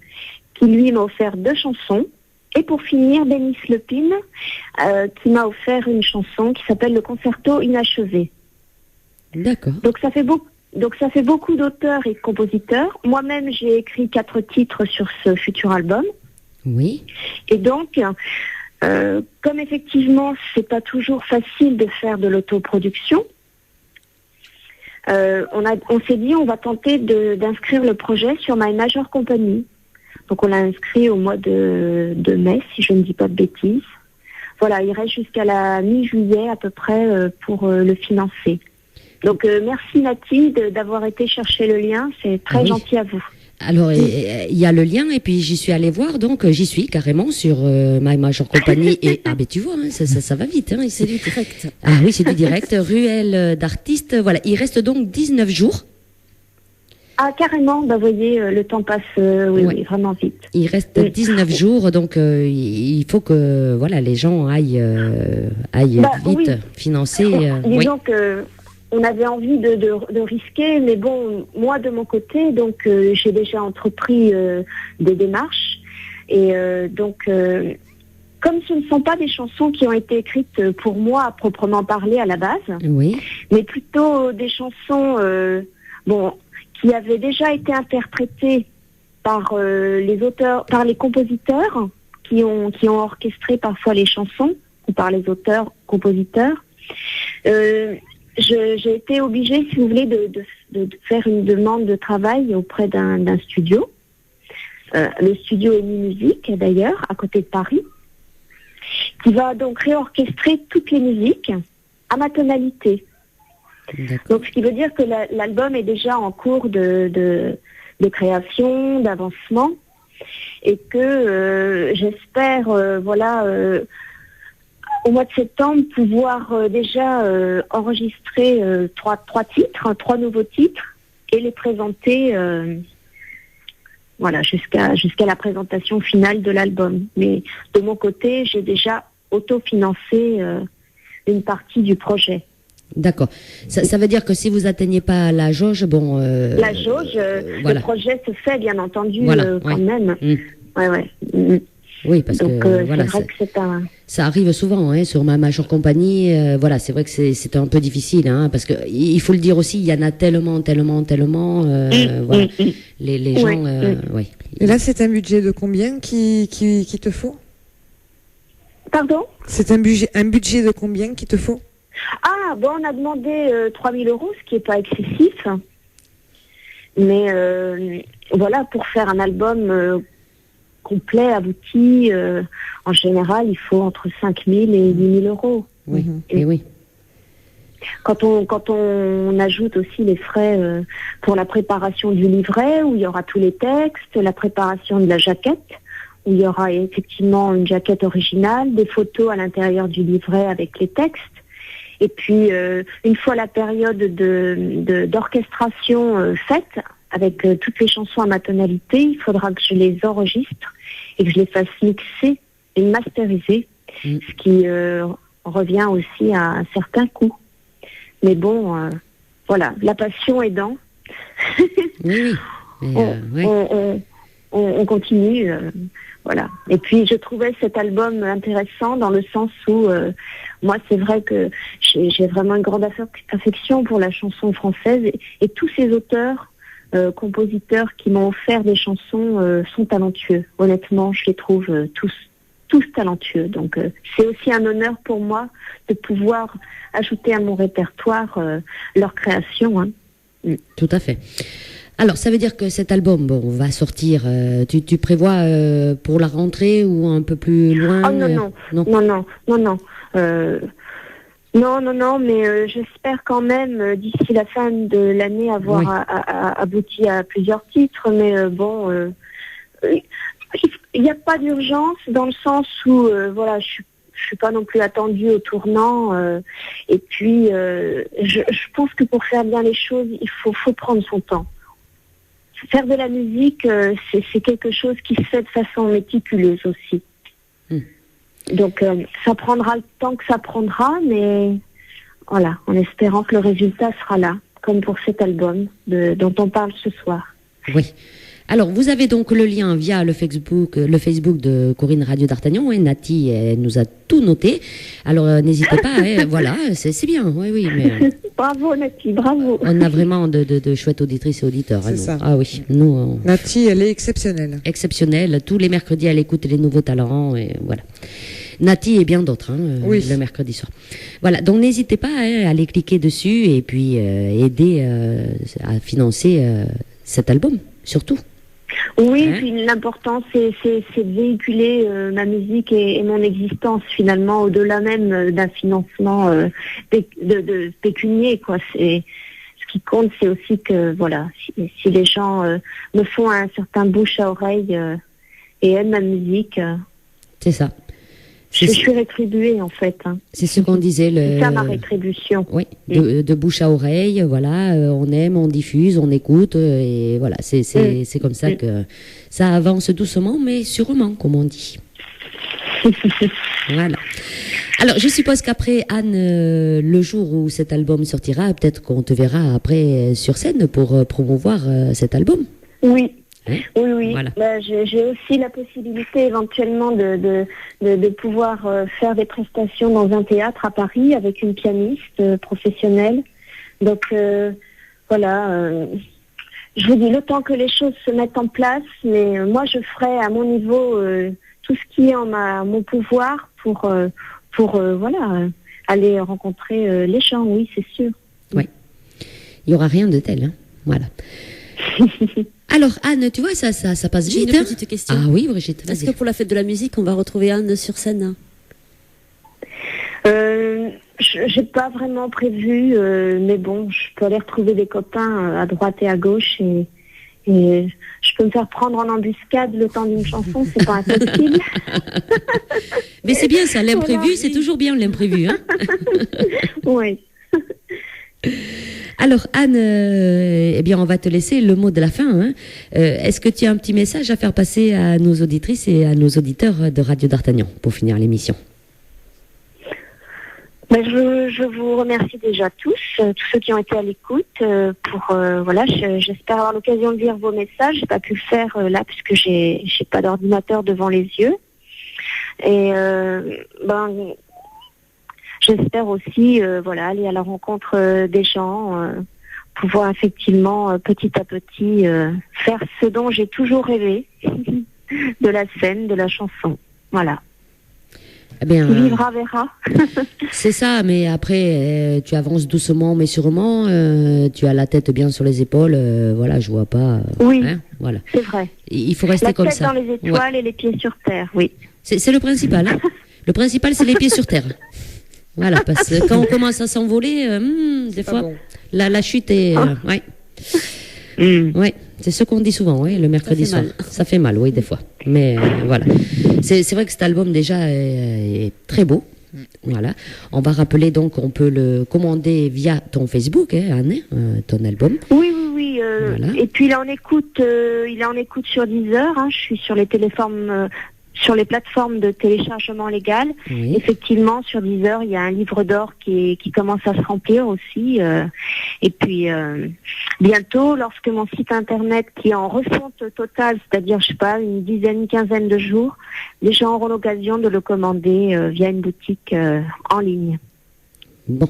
qui lui m'a offert 2 chansons. Et pour finir, Denis Lepine, qui m'a offert une chanson qui s'appelle Le Concerto inachevé. D'accord. Donc ça fait beaucoup d'auteurs et de compositeurs. Moi-même, j'ai écrit 4 titres sur ce futur album. Oui. Et donc, comme effectivement, c'est pas toujours facile de faire de l'autoproduction, on s'est dit, on va tenter d'inscrire le projet sur My Major Company. Donc on l'a inscrit au mois de mai, si je ne dis pas de bêtises. Voilà, il reste jusqu'à la mi-juillet à peu près pour le financer. Donc merci Nati d'avoir été chercher le lien, c'est très gentil à vous. Alors il y a le lien et puis j'y suis allée voir, donc j'y suis carrément sur My Major Company et tu vois, ça va vite, c'est du direct. Ah oui, c'est du direct, Ruelle d'artistes, voilà, il reste donc 19 jours. Ah carrément, vous voyez, le temps passe oui, vraiment vite. Il reste 19 jours, donc il faut que les gens aillent vite financer. Disons que on avait envie de risquer, mais bon, moi de mon côté, donc j'ai déjà entrepris des démarches. Et comme ce ne sont pas des chansons qui ont été écrites pour moi à proprement parler à la base, mais plutôt des chansons qui avaient déjà été interprétées par les auteurs, par les compositeurs qui ont orchestré parfois les chansons, ou par les auteurs-compositeurs. J'ai été obligée, si vous voulez, de faire une demande de travail auprès d'un studio. Le studio Eni Musique, d'ailleurs, à côté de Paris, qui va donc réorchestrer toutes les musiques à ma tonalité. Donc, ce qui veut dire que l'album est déjà en cours de création, d'avancement, et que j'espère, au mois de septembre, pouvoir déjà enregistrer trois nouveaux titres et les présenter, jusqu'à la présentation finale de l'album. Mais de mon côté, j'ai déjà autofinancé une partie du projet. D'accord. Ça veut dire que si vous atteignez pas la jauge, bon... la jauge, le projet se fait, bien entendu, quand même. Oui, parce donc, que c'est vrai que c'est un... Ça arrive souvent sur ma majeure compagnie. C'est vrai que c'est un peu difficile, parce que il faut le dire aussi, il y en a tellement. Les gens, Et là, c'est un budget de combien qui te faut? Pardon? C'est un budget de combien qu'il te faut? Ah, bon, on a demandé 3 000 €, ce qui n'est pas excessif. Mais pour faire un album complet, abouti, en général, il faut entre 5 000 et 10 000 €. Oui, et oui. Quand on ajoute aussi les frais pour la préparation du livret, où il y aura tous les textes, la préparation de la jaquette, où il y aura effectivement une jaquette originale, des photos à l'intérieur du livret avec les textes. Et puis, une fois la période d'orchestration faite, avec toutes les chansons à ma tonalité, il faudra que je les enregistre et que je les fasse mixer et masteriser, ce qui revient aussi à un certain coût. Mais bon, la passion aidant, on continue. Et puis je trouvais cet album intéressant dans le sens où moi c'est vrai que j'ai vraiment une grande affection pour la chanson française et tous ces auteurs, compositeurs qui m'ont offert des chansons sont talentueux. Honnêtement, je les trouve tous talentueux. Donc c'est aussi un honneur pour moi de pouvoir ajouter à mon répertoire leur création. Tout à fait. Alors, ça veut dire que cet album, va sortir. Tu prévois pour la rentrée ou un peu plus loin? Oh non, mais j'espère quand même d'ici la fin de l'année avoir abouti à plusieurs titres. Mais il n'y a pas d'urgence dans le sens où je suis pas non plus attendue au tournant. Et puis, je pense que pour faire bien les choses, il faut prendre son temps. Faire de la musique, c'est quelque chose qui se fait de façon méticuleuse aussi. Donc, ça prendra le temps que ça prendra, mais en espérant que le résultat sera là, comme pour cet album dont on parle ce soir. Oui. Alors, vous avez donc le lien via le Facebook de Corinne Radio d'Artagnan. Et Nati, elle nous a tout noté. Alors, n'hésitez pas. C'est bien. Oui, mais bravo Nati, bravo. On a vraiment de chouettes auditrices et auditeurs. C'est ça. Ah oui, nous. Nati, elle est exceptionnelle. Exceptionnelle. Tous les mercredis, elle écoute les nouveaux talents et voilà. Nati et bien d'autres, le mercredi soir. Voilà, donc n'hésitez pas à aller cliquer dessus et puis aider à financer cet album, surtout. Oui, puis l'important c'est de véhiculer ma musique et mon existence finalement au-delà même d'un financement de pécunier, quoi. C'est ce qui compte, c'est aussi que si les gens me font un certain bouche à oreille et aiment ma musique, c'est ça. Je suis rétribuée en fait. C'est ce qu'on disait. C'est ça ma rétribution. Oui, de bouche à oreille, on aime, on diffuse, on écoute, et voilà, c'est comme ça que ça avance doucement, mais sûrement, comme on dit. Voilà. Alors, je suppose qu'après, Anne, le jour où cet album sortira, peut-être qu'on te verra après sur scène pour promouvoir cet album. Oui. Oui. Voilà. J'ai aussi la possibilité éventuellement de pouvoir faire des prestations dans un théâtre à Paris avec une pianiste professionnelle. Donc je vous dis, le temps que les choses se mettent en place, mais moi je ferai à mon niveau tout ce qui est en mon pouvoir pour aller rencontrer les gens, oui, c'est sûr. Oui, il n'y aura rien de tel, voilà. Alors Anne, tu vois, ça passe vite. J'ai une petite question. Ah oui, Brigitte. Est-ce que pour la fête de la musique, on va retrouver Anne sur scène? J'ai pas vraiment prévu, mais bon, je peux aller retrouver des copains à droite et à gauche et je peux me faire prendre en embuscade le temps d'une chanson, c'est pas impossible. Mais c'est bien ça, l'imprévu, voilà. C'est toujours bien l'imprévu, hein. Oui. Alors Anne, eh bien on va te laisser le mot de la fin. Hein. Est-ce que tu as un petit message à faire passer à nos auditrices et à nos auditeurs de Radio d'Artagnan pour finir l'émission? Ben, je vous remercie déjà tous ceux qui ont été à l'écoute. Voilà, j'espère avoir l'occasion de lire vos messages. J'ai pas pu le faire là puisque j'ai pas d'ordinateur devant les yeux. Et j'espère aussi voilà, aller à la rencontre des gens, pouvoir effectivement petit à petit faire ce dont j'ai toujours rêvé, de la scène, de la chanson. Voilà. Eh bien, qui vivra verra. C'est ça, mais après tu avances doucement mais sûrement, tu as la tête bien sur les épaules, voilà, je vois pas. Oui, hein, voilà. C'est vrai. Il faut rester comme ça. La tête dans les étoiles, ouais. Et les pieds sur terre, oui. C'est le principal. Hein. Le principal, c'est les pieds sur terre. Voilà, parce que quand on commence à s'envoler, des fois, bon. la chute est... ouais. Ouais, c'est ce qu'on dit souvent, ouais, le mercredi soir. Ça fait mal, oui, des fois. Mais voilà. C'est vrai que cet album déjà est très beau. Voilà. On va rappeler donc, on peut le commander via ton Facebook, hein, Anne, ton album. Oui. Voilà. Et puis il est en écoute sur Deezer. Hein. Je suis sur les téléphones. Sur les plateformes de téléchargement légal, oui. Effectivement, sur Deezer, il y a un livre d'or qui commence à se remplir aussi. Et puis, bientôt, lorsque mon site internet, qui est en refonte totale, c'est-à-dire, je sais pas, une quinzaine de jours, les gens auront l'occasion de le commander via une boutique en ligne. Bon,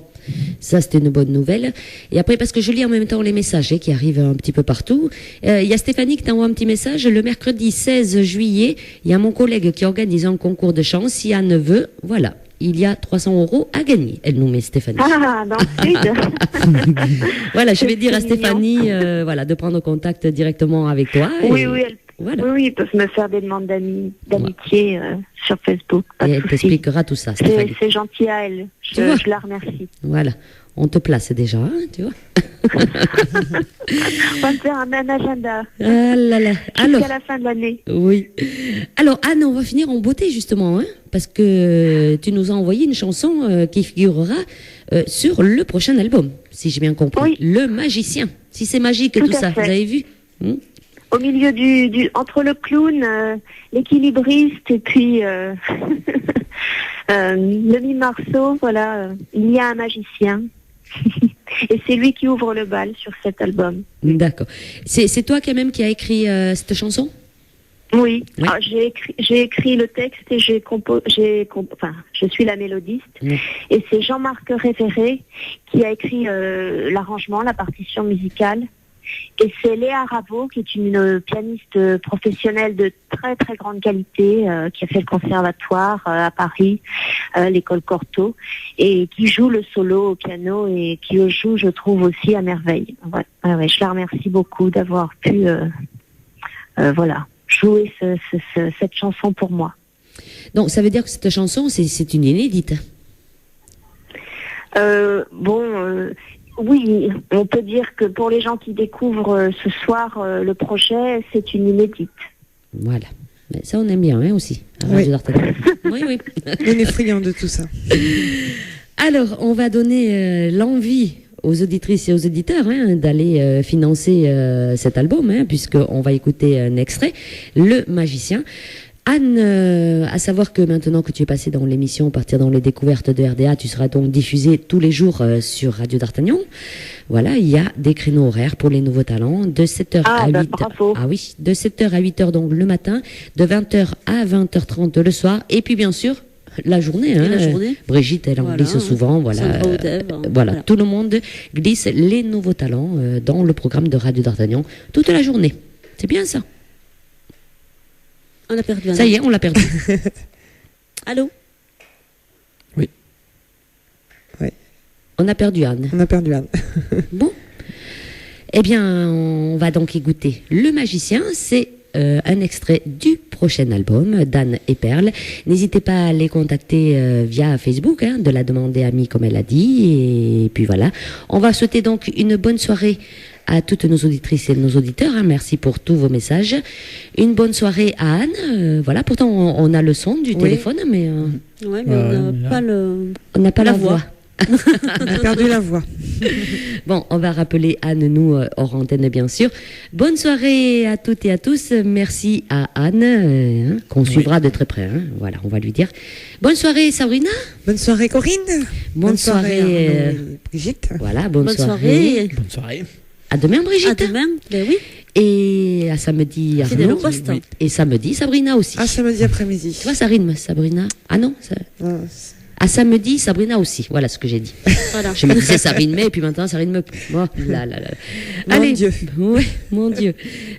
ça c'était une bonne nouvelle. Et après, parce que je lis en même temps les messages qui arrivent un petit peu partout, il y a Stéphanie qui t'envoie un petit message. Le mercredi 16 juillet, il y a mon collègue qui organise un concours de chant. Si Anne veut, voilà, il y a 300 € à gagner. Elle nous met Stéphanie. Ah, dans le sud. Voilà, je vais dire à Stéphanie voilà, de prendre contact directement avec toi. Oui, voilà. Oui, ils peuvent me faire des demandes d'amitié sur Facebook. Et elle t'expliquera tout ça. C'est gentil à elle. Je la remercie. Voilà. On te place déjà, hein, tu vois. On va me faire un agenda. Ah là là. Jusqu'à la fin de l'année. Oui. Alors, Anne, on va finir en beauté, justement, hein, parce que tu nous as envoyé une chanson qui figurera sur le prochain album, si j'ai bien compris. Oui. Le Magicien. Si c'est magique et tout ça, vous avez vu au milieu entre le clown, l'équilibriste et puis le mi-marceau, voilà, il y a un magicien. Et c'est lui qui ouvre le bal sur cet album. D'accord. C'est toi qui a écrit cette chanson? Oui. Alors, j'ai écrit le texte et je suis la mélodiste. Oui. Et c'est Jean-Marc Révéré qui a écrit l'arrangement, la partition musicale. Et c'est Léa Ravo, qui est une pianiste professionnelle de très très grande qualité, qui a fait le conservatoire à Paris, l'école Cortot, et qui joue le solo au piano et qui le joue, je trouve, aussi à merveille. Ouais, je la remercie beaucoup d'avoir pu jouer cette chanson pour moi. Donc ça veut dire que cette chanson, c'est une inédite. Oui, on peut dire que pour les gens qui découvrent ce soir le projet, c'est une inédite. Voilà. Mais ça, on aime bien aussi. Oui. Oui. On est friands de tout ça. Alors, on va donner l'envie aux auditrices et aux auditeurs d'aller financer cet album, puisqu'on va écouter un extrait, Le Magicien. Anne, à savoir que maintenant que tu es passée dans l'émission Partir dans les découvertes de RDA, tu seras donc diffusée tous les jours sur Radio d'Artagnan. Voilà, il y a des créneaux horaires pour les nouveaux talents de 7h à 8h. Bravo. Ah oui, de 7h à 8h donc le matin, de 20h à 20h30 le soir, et puis bien sûr la journée. La journée. Brigitte, elle en glisse souvent. Voilà, voilà, tout le monde glisse les nouveaux talents dans le programme de Radio d'Artagnan toute la journée. C'est bien ça. On a perdu Anne. Ça y est, on l'a perdu. Allô? Oui. On a perdu Anne. Bon. Eh bien, on va donc écouter Le Magicien. C'est un extrait du prochain album d'Anne et Perle. N'hésitez pas à les contacter via Facebook, de la demander amie comme elle a dit. Et puis voilà, on va souhaiter donc une bonne soirée à toutes nos auditrices et nos auditeurs. Merci pour tous vos messages. Une bonne soirée à Anne. Voilà, pourtant on a le son du téléphone, mais ouais, mais on n'a pas la voix. On a perdu la voix. Bon, on va rappeler Anne, nous, hors antenne, bien sûr. Bonne soirée à toutes et à tous. Merci à Anne, qu'on suivra de très près. Voilà, on va lui dire. Bonne soirée, Sabrina. Bonne soirée, Corinne. Bonne soirée, Brigitte. Voilà, bonne soirée. Bonne soirée. À demain, Brigitte. À demain, ben oui. Et à samedi, Arnaud. Oui. Et samedi, Sabrina aussi. À samedi après-midi. Tu vois, ça rime, Sabrina. Ah non, ça... À samedi, Sabrina aussi. Voilà ce que j'ai dit. Voilà. Je me disais ça rimait, et puis maintenant ça rime plus. Oh, là. Allez. Mon Dieu. Ouais, mon Dieu.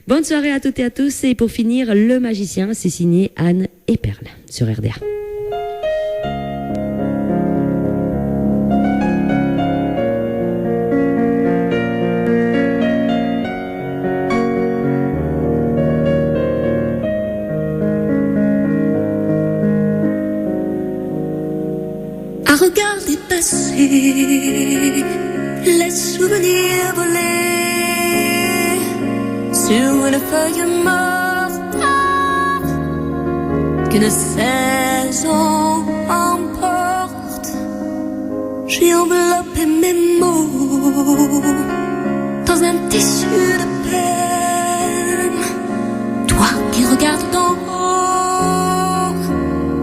Bonne soirée à toutes et à tous. Et pour finir, Le Magicien, c'est signé Anne et Perle sur RDA. À regarder passer les souvenirs volés sur une feuille morte qu'une saison emporte. J'ai enveloppé mes mots dans un tissu de peine. Toi qui regardes d'en haut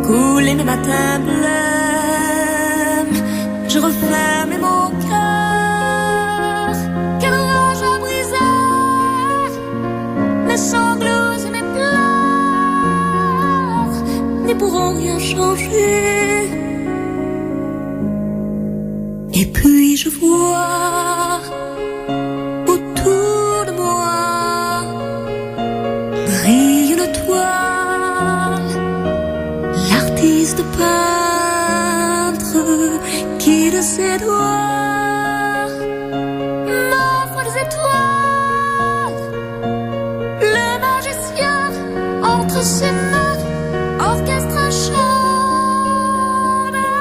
couler le matin bleu, je referme mon cœur, quel orage a brisé mes sanglots et mes pleurs ne pourront rien changer. Et puis je vois autour de moi brille une toile, l'artiste peintre qui de ses doigts m'offre des étoiles. Le magicien entre ses mains orchestre un chant d'étoiles.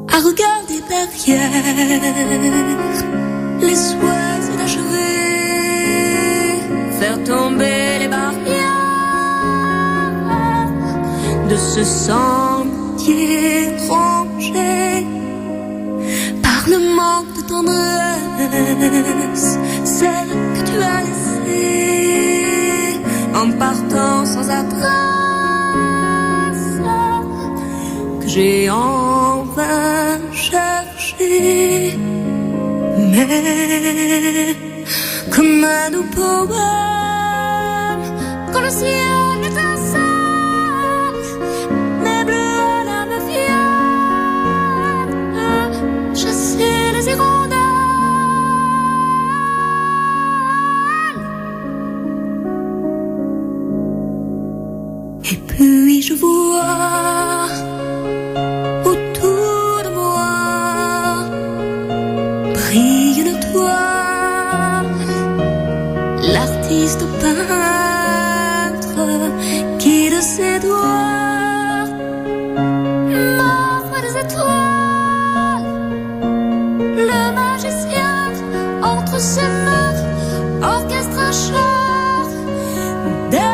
À regarder derrière les souhaits inachevés, faire tomber les barrières de ce sentier rongé par le manque de tendresse, celle que tu as laissée en partant sans adresse, que j'ai en vain cherché. Mais comme un doux poème, quand le ciel étincelle, mes bleus l'âme viennent chasser les hirondelles. Et puis je vois autour de moi brille une toile, l'artiste peintre qui de ses doigts m'offre des étoiles. Le magicien entre ses mains orchestre un chant d'étoiles.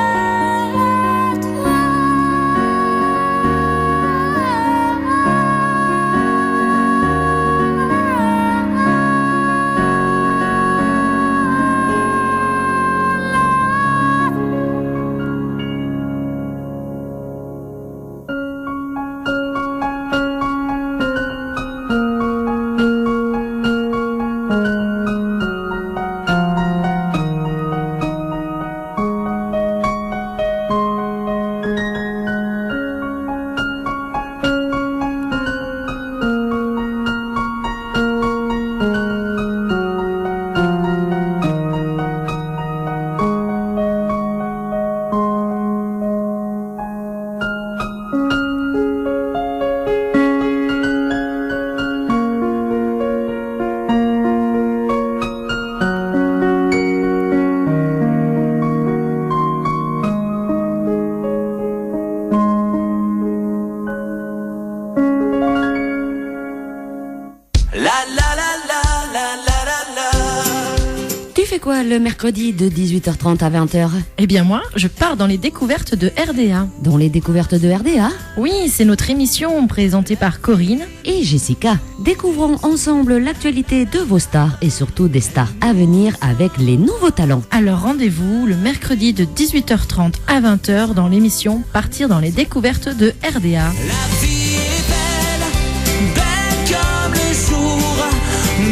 fais quoi le mercredi de 18h30 à 20h? Eh bien moi, je pars dans les découvertes de RDA. Dans les découvertes de RDA? Oui, c'est notre émission présentée par Corinne et Jessica. Découvrons ensemble l'actualité de vos stars et surtout des stars à venir avec les nouveaux talents. Alors rendez-vous le mercredi de 18h30 à 20h dans l'émission Partir dans les découvertes de RDA. La vie est belle, belle comme le jour,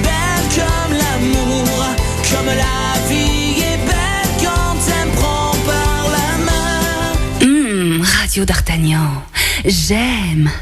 belle comme l'amour, comme la vie est belle quand elle me prend par la main. Radio d'Artagnan, j'aime.